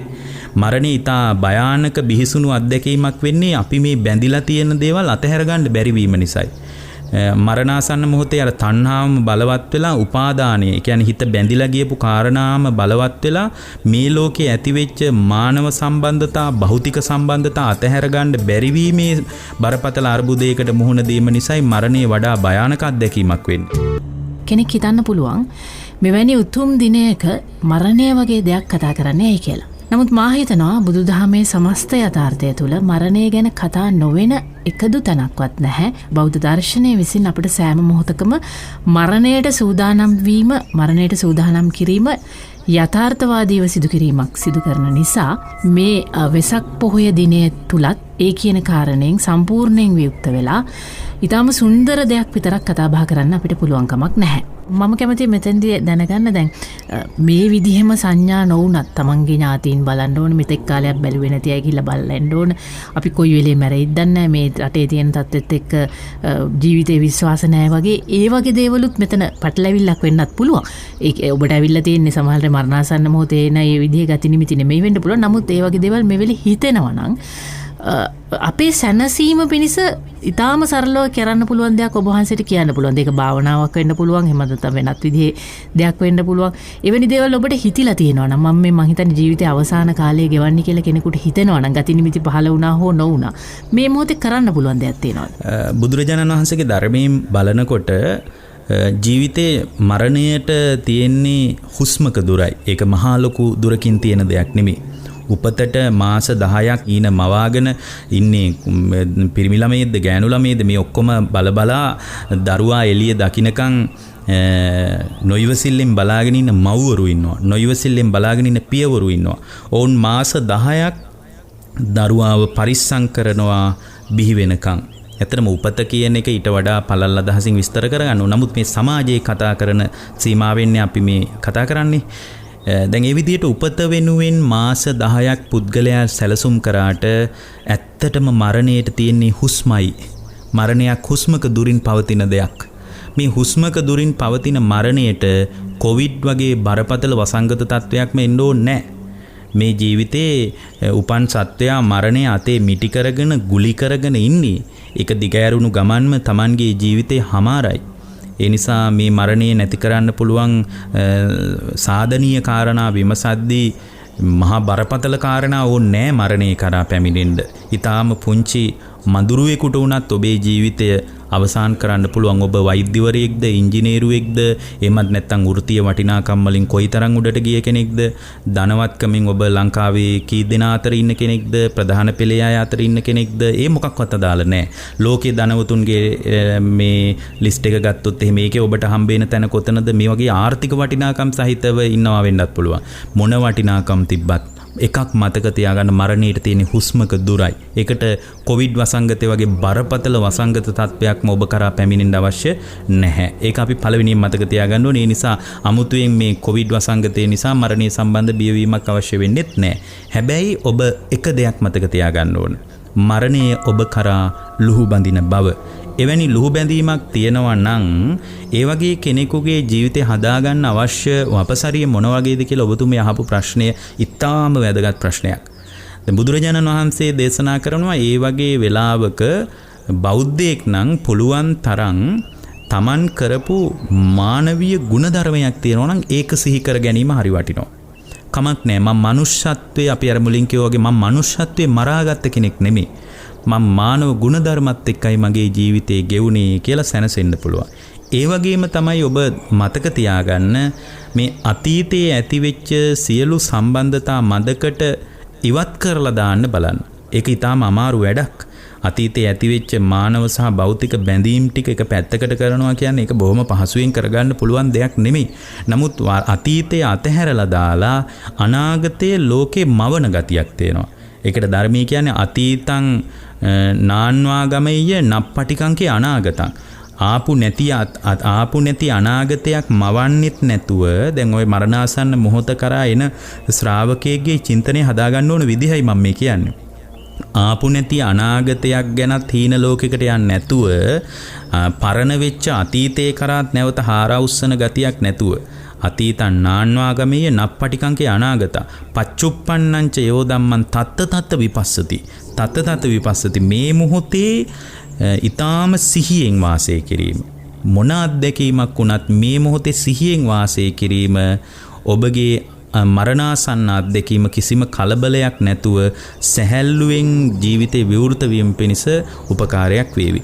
මරණය ඊටා භයානක බිහිසුණු අත්දැකීමක් වෙන්නේ අපි මේ බැඳිලා තියෙන දේවල් අතහැර ගන්න බැරි වීම නිසායි. මරණාසන්න මොහොතේ අර තණ්හාවම බලවත් වෙලා උපාදානය ඒ කියන්නේ හිත බැඳිලා ගියපු කාරණාම බලවත් වෙලා මේ ලෝකේ ඇතිවෙච්ච මානව සම්බන්ධතා භෞතික සම්බන්ධතා අතහැර ගන්න බැරි වීමේ බරපතල අර්බුදයකට මුහුණ දීම නිසායි මරණය වඩා භයානක අත්දැකීමක් වෙන්නේ. කෙනෙක් හිතන්න පුළුවන් මෙවැනි උතුම් දිනයක මරණය වගේ දෙයක් කතා කරන්නේ ඇයි කියලා. නමුත් මා හිතනවා බුදුදහමේ සමස්ත යථාර්ථය තුළ මරණය ගැන කතා නොවන එකදු තැනක්වත් නැහැ. බෞද්ධ දර්ශනය විසින් අපට සෑම මොහොතකම මරණයට සූදානම් වීම, මරණයට සූදානම් කිරීම යථාර්ථවාදීව සිදු කිරීමක් සිදු කරන නිසා මේ වෙසක් පොහොය දිනය තුලත් ඒ කියන කාරණයෙන් සම්පූර්ණයෙන් වියුක්ත වෙලා ඊටම සුන්දර දෙයක් විතරක් කතා බහ කරන්න අපිට පුළුවන් කමක් නැහැ. මම කැමති මෙතෙන්දී දැනගන්න දැන් මේ විදිහෙම සංඥා නොවුනත් තමන්ගේ ඥාතීන් බලන්න ඕන, මෙතෙක් කාලයක් බැලුවේ නැති අය කියලා බලන්න ඕන. අපි කොයි වෙලේ මැරෙයිද දන්නේ නැහැ. මේ රටේ තියෙන තත්ත්වෙත් එක්ක ජීවිතේ විශ්වාස නැහැ වගේ ඒ වගේ දේවලුත් මෙතන පටලැවිල්ලක් වෙන්නත් පුළුවන්. ඒක ඔබට ඇවිල්ලා තියෙන්නේ සමහරවිට මරණාසන්න මොහොතේ එන මේ විදිහේ ගති නිමිති නෙමෙයි වෙන්න පුළුවන්. නමුත් ඒ වගේ දේවල් මේ වෙලේ හිතෙනවා නම් අපේ සැනසීම පිණිස ඉතාම සරලව කරන්න පුළුවන් දෙයක් ඔබ වහන්සේට කියන්න පුළුවන්. ඒක භාවනාවක් වෙන්න පුළුවන්, එහෙම නැත්නම් වෙනත් විදිහේ දෙයක් වෙන්න පුළුවන්. එවැනි දේවල් ඔබට හිතිලා තියෙනවා නම් මම හිතන්නේ ජීවිතයේ අවසාන කාලයේ ගෙවන්නේ කියලා කෙනෙකුට හිතෙනවා නම් ගති නිමිති පහළ වුණා හෝ නොවුණා මේ මොහොතේ කරන්න පුළුවන් දෙයක් තියෙනවද? බුදුරජාණන් වහන්සේගේ ධර්මයෙන් බලනකොට ජීවිතේ මරණයට තියෙන්නේ හුස්මක දුරයි. ඒක මහා ලොකු දුරකින් තියෙන දෙයක් නෙමෙයි. උපතට මාස 10ක් ඊන මවාගෙන ඉන්නේ පිරිමි ළමයිද ගෑනු ළමයිද මේ ඔක්කොම බලබලා දරුවා එළිය දකින්නකන් නොයවසිල්ලෙන් බලාගෙන ඉන්න මව්වරු ඉන්නවා. නොයවසිල්ලෙන් බලාගෙන ඉන්න පියවරු ඉන්නවා. ඔවුන් මාස 10ක් දරුවාව පරිස්සම් කරනවා බිහි වෙනකන්. ඇත්තටම උපත කියන එක ඊට වඩා පළල් අදහසින් විස්තර කරගන්න ඕන. නමුත් මේ සමාජයේ කතා කරන සීමාවෙන්නේ අපි මේ කතා කරන්නේ. දැන් ඒ විදිහට උපත වෙනුවෙන් මාස 10ක් පුද්ගලයා සැලසුම් කරාට ඇත්තටම මරණයට තියෙන්නේ හුස්මයි. මරණයක් හුස්මක දුරින් පවතින දෙයක්. මේ හුස්මක දුරින් පවතින මරණයට කොවිඩ් වගේ බරපතල වසංගත තත්වයක්ම එන්න ඕනේ නැහැ. මේ ජීවිතේ උපන් සත්වයා මරණය අතේ මිටි කරගෙන ගුලි කරගෙන ඉන්නේ. ඒක දිගෑරුණු ගමන්ම Tamanගේ ජීවිතේ හමාරයි. ඒ නිසා මේ මරණය නැති කරන්න පුළුවන් සාධනීය කාරණා විමසද්දී මහා බරපතල කාරණා ඕනේ නැහැ මරණය කරා පැමිණෙන්න. ඊටාම පුංචි මඳුරුවෙකුට වුණත් ඔබේ ජීවිතය අවසන් කරන්න පුළුවන්. ඔබ වෛද්‍යවරයෙක්ද, ඉංජිනේරුවෙක්ද, එහෙමත් නැත්නම් වෘත්තීය වටිනාකම් වලින් කොයිතරම් උඩට ගිය කෙනෙක්ද, ධනවත්කමින් ඔබ ලංකාවේ කී දෙනා අතර ඉන්න කෙනෙක්ද, ප්‍රධාන පෙළේ අය අතර ඉන්න කෙනෙක්ද, ඒ මොකක්වත් අදාළ නැහැ. ලෝකේ ධනවතුන්ගේ මේ ලිස්ට් එක ගත්තොත් එහෙම ඒකේ ඔබට හම්බෙන තැන කොතනද මේ වගේ ආර්ථික වටිනාකම් සහිතව ඉන්නවා වෙන්නත් පුළුවන්. මොන වටිනාකම් තිබ්බත් එකක් මතක තියාගන්න, මරණයට තියෙන හුස්මක දුරයි. ඒකට කොවිඩ් වසංගතය වගේ බරපතල වසංගත තත්ත්වයක්ම ඔබ කරා පැමිණෙන්න අවශ්‍ය නැහැ. ඒක අපි පළවෙනියෙන් මතක තියාගන්න ඕනේ. ඒ නිසා අමුතුවෙන් මේ කොවිඩ් වසංගතය නිසා මරණය සම්බන්ධ බියවීමක් අවශ්‍ය වෙන්නේත් නැහැ. හැබැයි ඔබ එක දෙයක් මතක තියාගන්න ඕන. මරණය ඔබ කරා ලුහු බඳින බව. එවැනි ලුහු බැඳීමක් තියෙනවා නම් ඒ වගේ කෙනෙකුගේ ජීවිතය හදාගන්න අවශ්‍ය වපසරිය මොන වගේද කියලා ඔබතුමිය අහපු ප්‍රශ්නය ඉතාම වැදගත් ප්‍රශ්නයක්. දැන් බුදුරජාණන් වහන්සේ දේශනා කරනවා ඒ වගේ වෙලාවක බෞද්ධයෙක් නම් පුළුවන් තරම් Taman කරපු මානවීය ගුණධර්මයක් තියෙනවා නම් ඒක සිහි කර ගැනීම හරි වටිනවා. කමක් නැහැ. මම මනුෂ්‍යත්වයේ අපි අර මුලින් කිව්වා වගේ මම මනුෂ්‍යත්වයේ මරාගත්ත කෙනෙක් නෙමෙයි. මම මානව ගුණධර්මත් එක්කයි මගේ ජීවිතේ ගෙවුනේ කියලා සැනසෙන්න පුළුවන්. ඒ වගේම තමයි ඔබ මතක තියාගන්න මේ අතීතයේ ඇතිවෙච්ච සියලු සම්බන්ධතා මදකට ඉවත් කරලා දාන්න බලන්න. ඒක ඊටාම අමාරු වැඩක්. අතීතයේ ඇතිවෙච්ච මානව සහ භෞතික බැඳීම් ටික එක පැත්තකට කරනවා කියන්නේ ඒක බොහොම පහසුවෙන් කරගන්න පුළුවන් දෙයක් නෙමෙයි. නමුත් අතීතයේ අතහැරලා දාලා අනාගතයේ ලෝකේ මවන ගතියක් තියෙනවා. ඒකට ධර්මයේ කියන්නේ අතීතං නාන්වාගමෙය්‍ය නප්පටිකංකේ අනාගතං. ආපු නැති අනාගතයක් මවන්නෙත් නැතුව දැන් ওই මරණාසන්න මොහොත කරා එන ශ්‍රාවකයෙක්ගේ චින්තනය හදාගන්න ඕන විදිහයි මම මේ කියන්නේ. ආපු නැති අනාගතයක් ගැනත් හීන ලෝකයකට යන්නේ නැතුව පරණ වෙච්ච අතීතේ කරාත් නැවත හාරවුස්සන ගතියක් නැතුව අතීතං නාන්වාගමෙය නප්පටිකංකේ අනාගත පච්චුප්පන්නංච යෝ ධම්මං තත්ත විපස්සති මේ මොහොතේ ඊටාම සිහියෙන් වාසය කිරීම. මොන අත්දැකීමක් වුණත් මේ මොහොතේ සිහියෙන් වාසය කිරීම ඔබගේ මරණාසන්න අත්දැකීම කිසිම කලබලයක් නැතුව සැහැල්ලුවෙන් ජීවිතේ විවෘත වීම පිණිස උපකාරයක් වේවි.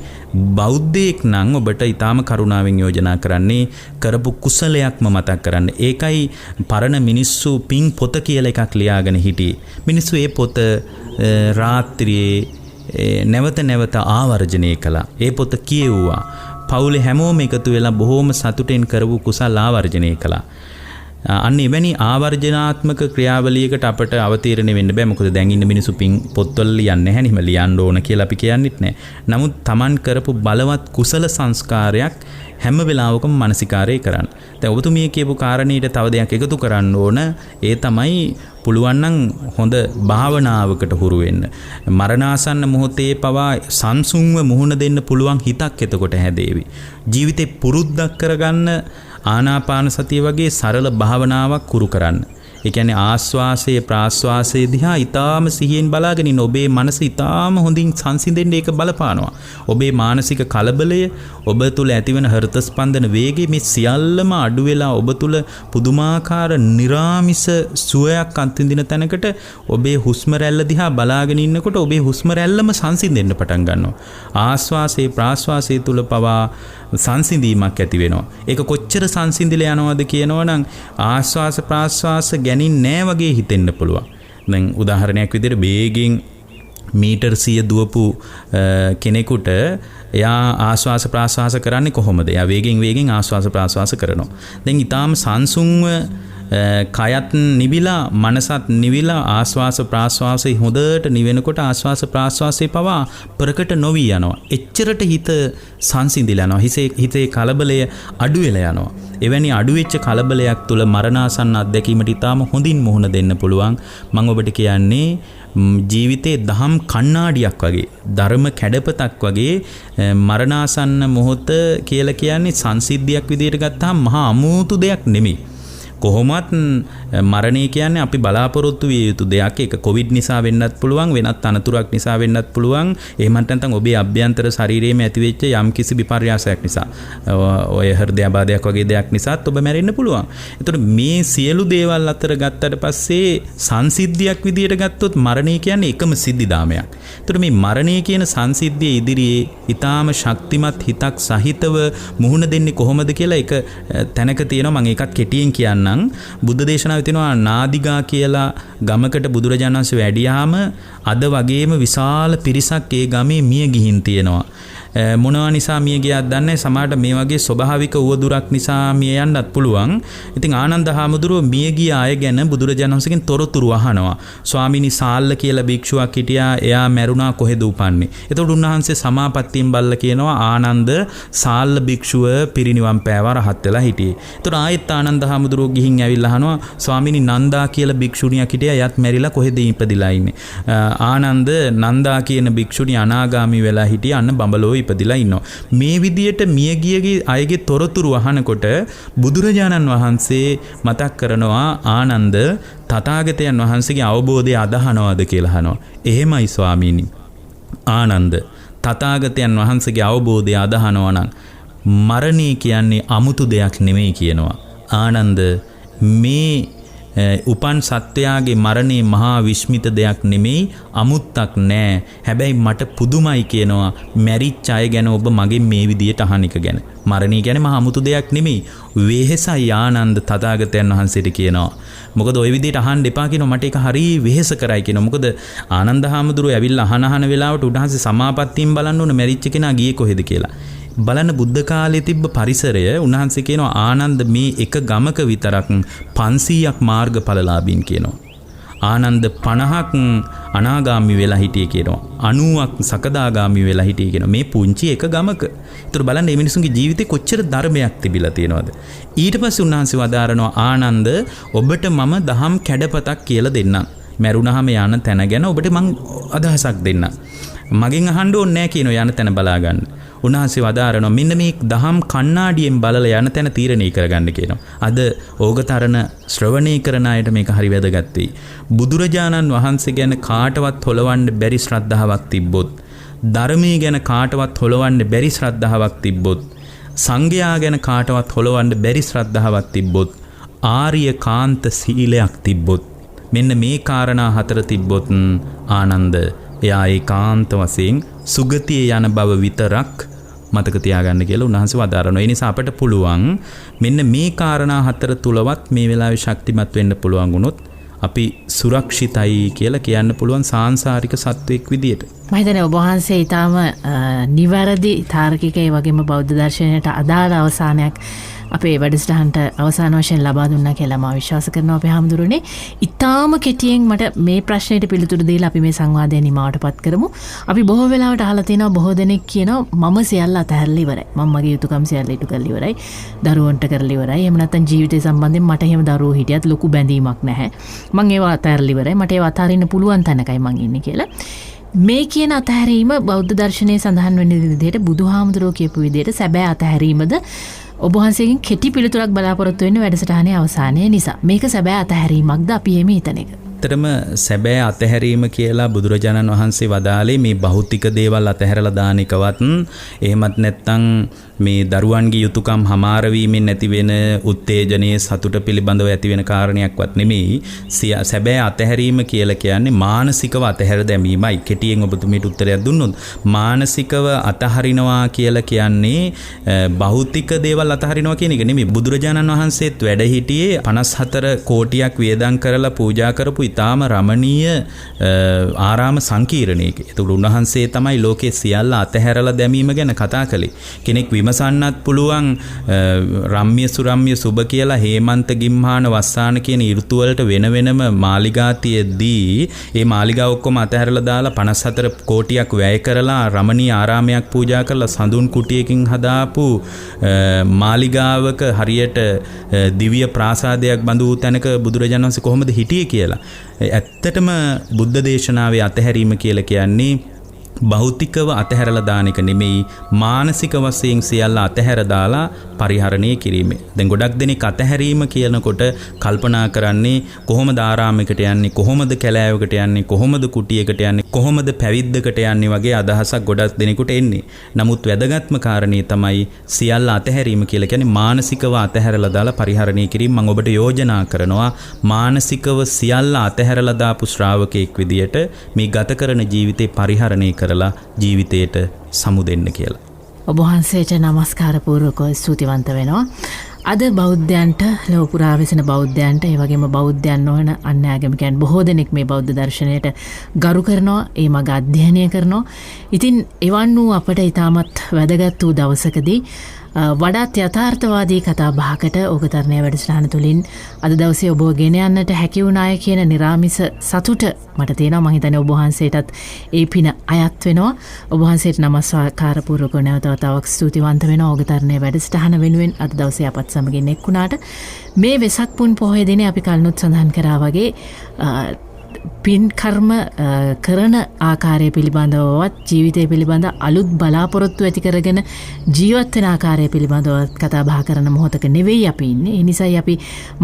බෞද්ධයෙක් නම් ඔබට ඊටාම කරුණාවෙන් යෝජනා කරන්නේ කරපු කුසලයක්ම මතක් කරන්න. ඒකයි පරණ මිනිස්සු පින් පොත කියලා එකක් ලියාගෙන හිටියේ. මිනිස්සු ඒ පොත රාත්‍රියේ නැවත නැවත ආවර්ජනය කළා. ඒ පොත කියෙව්වා. පවුලේ හැමෝම එකතු වෙලා බොහෝම සතුටෙන් කරපු කුසල ආවර්ජනය කළා. අන්න එවැනි ආවර්ජනාත්මක ක්‍රියාවලියකට අපට අවතීර්ණ වෙන්න බෑ. මොකද දැන් ඉන්න මිනිස්සු පින් පොත්වල ලියන්නේ නැහැ නෙම ලියන්න ඕන කියලා අපි කියන්නෙත් නැහැ. නමුත් Taman කරපු බලවත් කුසල සංස්කාරයක් හැම වෙලාවකම මානසිකාරය කරන්න. දැන් ඔබතුමිය කියපු කාරණේට තව දෙයක් එකතු කරන්න ඕන. ඒ තමයි පුළුවන් නම් හොඳ භාවනාවකට හුරු වෙන්න. මරණාසන්න මොහොතේ පවා සංසුන්ව මුහුණ දෙන්න පුළුවන් හිතක් එතකොට හැදේවි. ජීවිතේ පුරුද්දක් කරගන්න ආනාපාන සතිය වගේ සරල භාවනාවක් කුරු කරන්න. ඒ කියන්නේ ආස්වාසයේ ප්‍රාස්වාසයේ දිහා ඊටාම සිහියෙන් බලාගෙන ඉන්න ඔබේ මනස ඊටාම හොඳින් සංසිඳෙන්න ඒක බලපානවා. ඔබේ මානසික කලබලය, ඔබ තුල ඇතිවන හෘද ස්පන්දන වේගය මේ සියල්ලම අඩු වෙලා ඔබ තුල පුදුමාකාර නිරාමිස සුවයක් අත්විඳින තැනකට ඔබේ හුස්ම රැල්ල දිහා බලාගෙන ඉන්නකොට ඔබේ හුස්ම රැල්ලම සංසිඳෙන්න පටන් ගන්නවා. ආස්වාසයේ ප්‍රාස්වාසයේ තුල පවා සංසිඳීමක් ඇති වෙනවා. ඒක කොච්චර සංසිඳිලා යනවද කියනවනම් ආස්වාස ප්‍රාස්වාස ගැනින් නෑ වගේ හිතෙන්න පුළුවන්. දැන් උදාහරණයක් විදිහට වේගෙන් මීටර් 100 දුවපු කෙනෙකුට එයා ආස්වාස ප්‍රාස්වාස කරන්නේ කොහොමද? එයා වේගෙන් ආස්වාස ප්‍රාස්වාස කරනවා. දැන් ඊටාම සංසුන්ව කයත් නිවිලා මනසත් නිවිලා ආස්වාස ප්‍රාස්වාසයේ හොඳට නිවෙනකොට ආස්වාස ප්‍රාස්වාසයේ පවා ප්‍රකට නොවි යනවා. එච්චරට හිත සංසිඳිලා යනවා. හිතේ කලබලය අඩු වෙලා යනවා. එවැනි අඩු වෙච්ච කලබලයක් තුල මරණාසන්න අත්දැකීමට ඊටාම හොඳින් මුහුණ දෙන්න පුළුවන්. මම ඔබට කියන්නේ ජීවිතේ දහම් කණ්ණාඩියක් වගේ, ධර්ම කැඩපතක් වගේ මරණාසන්න මොහොත කියලා කියන්නේ සංසිද්ධියක් විදිහට ගත්තාම මහා අමුතු දෙයක් නෙමෙයි. කොහොමත් මරණය කියන්නේ අපි බලාපොරොත්තු විය යුතු දෙයක්. ඒක කොවිඩ් නිසා වෙන්නත් පුළුවන්, වෙනත් අනතුරක් නිසා වෙන්නත් පුළුවන්. එහෙමත් නැත්නම් ඔබේ අභ්‍යන්තර ශරීරයේම ඇතිවෙච්ච යම්කිසි විපර්යාසයක් නිසා, ඔය හෘදයාබාධයක් වගේ දෙයක් නිසාත් ඔබ මැරෙන්න පුළුවන්. ඒතකොට මේ සියලු දේවල් අතර ගත්තට පස්සේ සංසිද්ධියක් විදියට ගත්තොත් මරණය කියන්නේ එකම සිද්ධිදාමයක්. ඒතකොට මේ මරණය කියන සංසිද්ධිය ඉදිරියේ ඊටාම ශක්තිමත් හිතක් සහිතව මුහුණ දෙන්නේ කොහොමද කියලා එක තැනක තියෙනවා. මම ඒකත් කෙටියෙන් කියන්නම්. බුද්ධ දේශනාවේ තියෙනවා නාදිගා කියලා ගමකට බුදුරජාණන් වහන්සේ වැඩියාම අද වගේම විශාල පිරිසක් ඒ ගමේ මිය ගිහින් තියෙනවා. මොනවා නිසා මිය ගියාද දන්නේ නැහැ. සමහරට මේ වගේ ස්වභාවික උවදුරක් නිසා මිය යන්නත් පුළුවන්. ඉතින් ආනන්ද හාමුදුරුව මිය ගිය අය ගැන බුදුරජාණන් වහන්සේගෙන් තොරතුරු අහනවා. ස්වාමීනි සාල්ල කියලා භික්ෂුවක් හිටියා. එයා මැරුණා කොහෙද උපන්නේ? එතකොට උන්වහන්සේ සමාපත්තියෙන් බල්ලා කියනවා ආනන්ද සාල්ල භික්ෂුව පිරිනිවන් පෑවා රහත් වෙලා හිටියේ. එතකොට ආයෙත් ආනන්ද හාමුදුරුව ගිහින් ඇවිල්ලා අහනවා ස්වාමීනි නන්දා කියලා භික්ෂුණියක් හිටියා. එයාත් මැරිලා කොහෙද ඉපදිලා ඉන්නේ? ආනන්ද නන්දා කියන භික්ෂුණිය අනාගාමී වෙලා හිටියා. අන්න බඹලෝ ඉපදිලා ඉන්නවා. මේ විදියට මියගියගේ අයගේ තොරතුරු අහනකොට බුදුරජාණන් වහන්සේ මතක් කරනවා ආනන්ද තථාගතයන් වහන්සේගේ අවබෝධය අදහනවද කියලා අහනවා. එහෙමයි ස්වාමීනි. ආනන්ද තථාගතයන් වහන්සේගේ අවබෝධය අදහනවා නම් මරණය කියන්නේ අමුතු දෙයක් නෙමෙයි කියනවා. ආනන්ද මේ උපන් සත්වයාගේ මරණේ මහා විස්මිත දෙයක් නෙමෙයි, අමුත්තක් නෑ. හැබැයි මට පුදුමයි කියනවා මැරිච්ච අය ගැන ඔබ මගෙන් මේ විදියට අහන එක ගැන. මරණය කියන්නේ මහා අමුතු දෙයක් නෙමෙයි. වෙහෙසයි ආනන්ද තථාගතයන් වහන්සේට කියනවා. මොකද ওই විදියට අහන්න එපා කියනවා. මට ඒක හරි වෙහෙස කරයි කියනවා. මොකද ආනන්ද හාමුදුරුවෝ ඇවිල්ලා අහන වෙලාවට උන්වහන්සේ සමාපත්තියෙන් බලන්න ඕන මැරිච්ච කෙනා ගියේ කොහෙද කියලා. බලන්න බුද්ධ කාලයේ තිබ්බ පරිසරය. උන්වහන්සේ කියනවා ආනන්ද මේ එක ගමක විතරක් 500ක් මාර්ගඵලලාභීන් කියනවා. ආනන්ද 50ක් අනාගාමි වෙලා හිටියේ කියනවා. 90ක් සකදාගාමි වෙලා හිටියේ කියනවා. මේ පුංචි එක ගමක. ඒතර බලන්න මේ මිනිසුන්ගේ ජීවිතේ කොච්චර ධර්මයක් තිබිලා තියෙනවද? ඊට පස්සේ උන්වහන්සේ වදාරනවා ආනන්ද ඔබට මම දහම් කැඩපතක් කියලා දෙන්නම්. මැරුණාම යන තැන ගැන ඔබට මං අදහසක් දෙන්නම්. මගෙන් අහන්න ඕනේ නැහැ කියනවා යන තැන බලා ගන්න. උන්වහන්සේ වදාරනවා මෙන්න මේ දහම් කණ්ණාඩියෙන් බලලා යන තැන තීරණය කරගන්න කියනවා. අද ඕගතරණ ශ්‍රවණය කරන අයට මේක හරි වැදගත් වෙයි. බුදුරජාණන් වහන්සේ ගැන කාටවත් හොලවන්න බැරි ශ්‍රද්ධාවක් තිබ්බොත්, ධර්මයේ ගැන කාටවත් හොලවන්න බැරි ශ්‍රද්ධාවක් තිබ්බොත්, සංඝයා ගැන කාටවත් හොලවන්න බැරි ශ්‍රද්ධාවක් තිබ්බොත්, ආර්ය කාන්ත සීලයක් තිබ්බොත් මෙන්න මේ කාරණා 4 තිබ්බොත් ආනන්ද එයා ඒකාන්ත වශයෙන් සුගතියේ යන බව විතරක් මතක තියාගන්න කියලා උන්වහන්සේ වදාරනවා. ඒ නිසා අපට පුළුවන් මෙන්න මේ කාරණා 4 තුලවත් මේ වෙලාවේ ශක්තිමත් වෙන්න පුළුවන් වුණොත් අපි සුරක්ෂිතයි කියලා කියන්න පුළුවන් සාංශාරික සත්වෙක් විදියට. මම හිතන්නේ ඔබ වහන්සේ ඊටාම නිවැරදි තාර්කික ඒ වගේම බෞද්ධ දර්ශනයට අදාළ අවසානයක් අපේ වැඩසටහනට අවසාන වශයෙන් ලබා දුන්නා කියලා මම විශ්වාස කරනවා අපේ හැමදෙරුනේ. ඊටාම කෙටියෙන් මට මේ ප්‍රශ්නෙට පිළිතුරු දීලා අපි මේ සංවාදය නිමවටපත් කරමු. අපි බොහෝ වෙලාවට අහලා තියෙනවා බොහෝ දෙනෙක් කියනවා මම සියල්ල අතහැරලා ඉවරයි. මම මගේ යුතුයකම් සියල්ල ඉටු කරලා ඉවරයි. දරුවන්ට කරලා ඉවරයි. එහෙම නැත්නම් ජීවිතය සම්බන්ධයෙන් මට එහෙම දරුවෝ හිටියත් ලොකු බැඳීමක් නැහැ. මම ඒවා අතහැරලා ඉවරයි. මට ඒවා අතහරින්න පුළුවන් තැනකයි මම ඉන්නේ කියලා. මේ කියන අතහැරීම බෞද්ධ දර්ශනයේ සඳහන් වෙන විදිහට බුදුහාමුදුරුවෝ කියපු විදිහට සැබෑ අතහැරීමද ඔබ වහන්සේගෙන් කෙටි පිළිතුරක් බලාපොරොත්තු වෙන්නේ වැඩසටහනේ අවසානයේ නිසා. මේක සැබෑ අතහැරීමක්ද අපි එමෙ හිතන එක. ඇත්තටම සැබෑ අතහැරීම කියලා බුදුරජාණන් වහන්සේ වදාළේ මේ භෞතික දේවල් අතහැරලා දාන එකවත් එහෙමත් නැත්නම් මේ දරුවන්ගේ යුතුයකම් හමාර වීමෙන් ඇති වෙන උත්තේජනයේ සතුට පිළිබඳව ඇති වෙන කාරණයක්වත් නෙමෙයි. සැබෑ අතහැරීම කියලා කියන්නේ මානසිකව අතහැර දැමීමයි. කෙටියෙන් ඔබතුමීට උත්තරයක් දුන්නොත් මානසිකව අතහරිනවා කියලා කියන්නේ භෞතික දේවල් අතහරිනවා කියන එක නෙමෙයි. බුදුරජාණන් වහන්සේත් වැඩ හිටියේ 54 කෝටියක් වියදම් කරලා පූජා කරපු ඊටාම රමණීය ආරාම සංකීර්ණයක. ඒකට උන්වහන්සේ තමයි ලෝකේ සියල්ල අතහැරලා දැමීම ගැන කතා කළේ. කෙනෙක් විමසන්නත් පුළුවන් රම්ම්‍ය සුරම්ම්‍ය සුබ කියලා හේමන්ත ගිම්හාන වස්සාන කියන ඍතු වලට වෙන වෙනම මාලිගා තියදී ඒ මාලිගා ඔක්කොම අතහැරලා දාලා 54 කෝටියක් වැය කරලා රමණීය ආරාමයක් පූජා කරලා සඳුන් කුටියකින් හදාපු මාලිගාවක හරියට දිව්‍ය ප්‍රාසාදයක් බඳු තැනක බුදුරජාණන් වහන්සේ කොහොමද හිටියේ කියලා. ඇත්තටම බුද්ධ දේශනාවේ අතහැරීම කියලා කියන්නේ භෞතිකව අතහැරලා දාන එක නෙමෙයි මානසික වශයෙන් සියල්ල අතහැර දාලා පරිහරණය කිරීම. දැන් ගොඩක් දෙනෙක් අතහැරීම කියනකොට කල්පනා කරන්නේ කොහොමද ආරාමයකට යන්නේ, කොහොමද කැලෑවකට යන්නේ, කොහොමද කුටියකට යන්නේ, කොහොමද පැවිද්දකට යන්නේ වගේ අදහසක් ගොඩක් දෙනෙකුට එන්නේ. නමුත් වැදගත්ම කාරණේ තමයි සියල්ල අතහැරීම කියලා කියන්නේ මානසිකව අතහැරලා දාලා පරිහරණය කිරීම. මම ඔබට යෝජනා කරනවා මානසිකව සියල්ල අතහැරලා දාපු ශ්‍රාවකෙක් විදියට මේ ගත කරන ජීවිතේ පරිහරණය කරලා ජීවිතයට සමුදෙන්න කියලා. ඔබ වහන්සේට නමස්කාර පූර්වකව ස්තුතිවන්ත වෙනවා. අද බෞද්ධයන්ට ලෝක පුරා වෙසෙන බෞද්ධයන්ට ඒ වගේම බෞද්ධයන් නොවන අන්‍ය ආගමිකයන් බොහෝ දෙනෙක් මේ බෞද්ධ දර්ශනයට ගරු කරනවා, ඒ මඟ අධ්‍යයනය කරනවා. ඉතින් එවන් වූ අපට ඊටමත් වැදගත් වූ දවසකදී වඩාත් යථාර්ථවාදී කතා බහකට ඕගතරණය වැඩසටහන තුළින් අද දවසේ ඔබ ගෙන යන්නට හැකි වුණාය කියන නිරාමිස සතුට මට තියෙනවා. මම හිතන්නේ ඔබ වහන්සේටත් ඒ පින අයත් වෙනවා. ඔබ වහන්සේට නමස්කාර පූර්වක නැවතවතාවක් ස්තුතිවන්ත වෙනවා. ඕගතරණය වැඩසටහන වෙනුවෙන් අද දවසේ අපත් සමගින් එක්ුණාට මේ වෙසක් පුන් පොහොය දිනේ අපි කලිනුත් සඳහන් කරා වගේ පින් කර්ම කරන ආකාරය පිළිබඳවවත් ජීවිතය පිළිබඳ අලුත් බලාපොරොත්තු ඇති කරගෙන ජීවත් වෙන ආකාරය පිළිබඳව කතා බහ කරන මොහොතක නෙවෙයි අපි ඉන්නේ. ඒ නිසායි අපි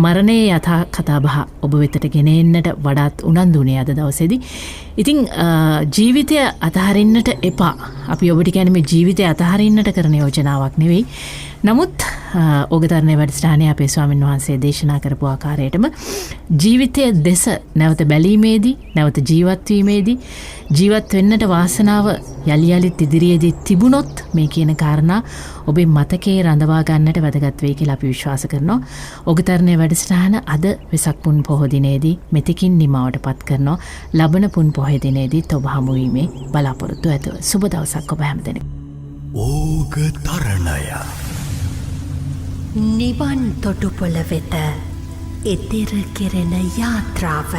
මරණයේ යථා කතා බහ ඔබ වෙතට ගෙන එන්නට වඩාත් උනන්දුනේ අද දවසේදී. ඉතින් ජීවිතය අතහරින්නට එපා. අපි ඔබට කියන්නේ මේ ජීවිතය අතහරින්නට කරන යෝජනාවක් නෙවෙයි. නමුත් ඕගතරණය වැඩසටහනේ අපේ ස්වාමීන් වහන්සේ දේශනා කරපු ආකාරයටම ජීවිතය දෙස නැවත බැලීමේදී, නැවත ජීවත් වීමේදී, ජීවත් වෙන්නට වාසනාව යලි යලිත් ඉදිරියේදී තිබුණොත් මේ කියන කාරණා ඔබේ මතකයේ රඳවා ගන්නට වැදගත් වෙයි කියලා අපි විශ්වාස කරනවා. ඕගතරණය වැඩසටහන අද වෙසක් පුන් පොහොය දිනේදී මෙතකින් නිමවටපත් කරනවා. ලබන පුන් පොහොය දිනේදීත් ඔබ හමු වීමේ බලාපොරොත්තු ඇතුව සුබ දවසක් ඔබ හැමදෙනාට. ඕගතරණය නිවන් තොටුපොළ වෙත එතෙර කෙරෙන යාත්‍රාව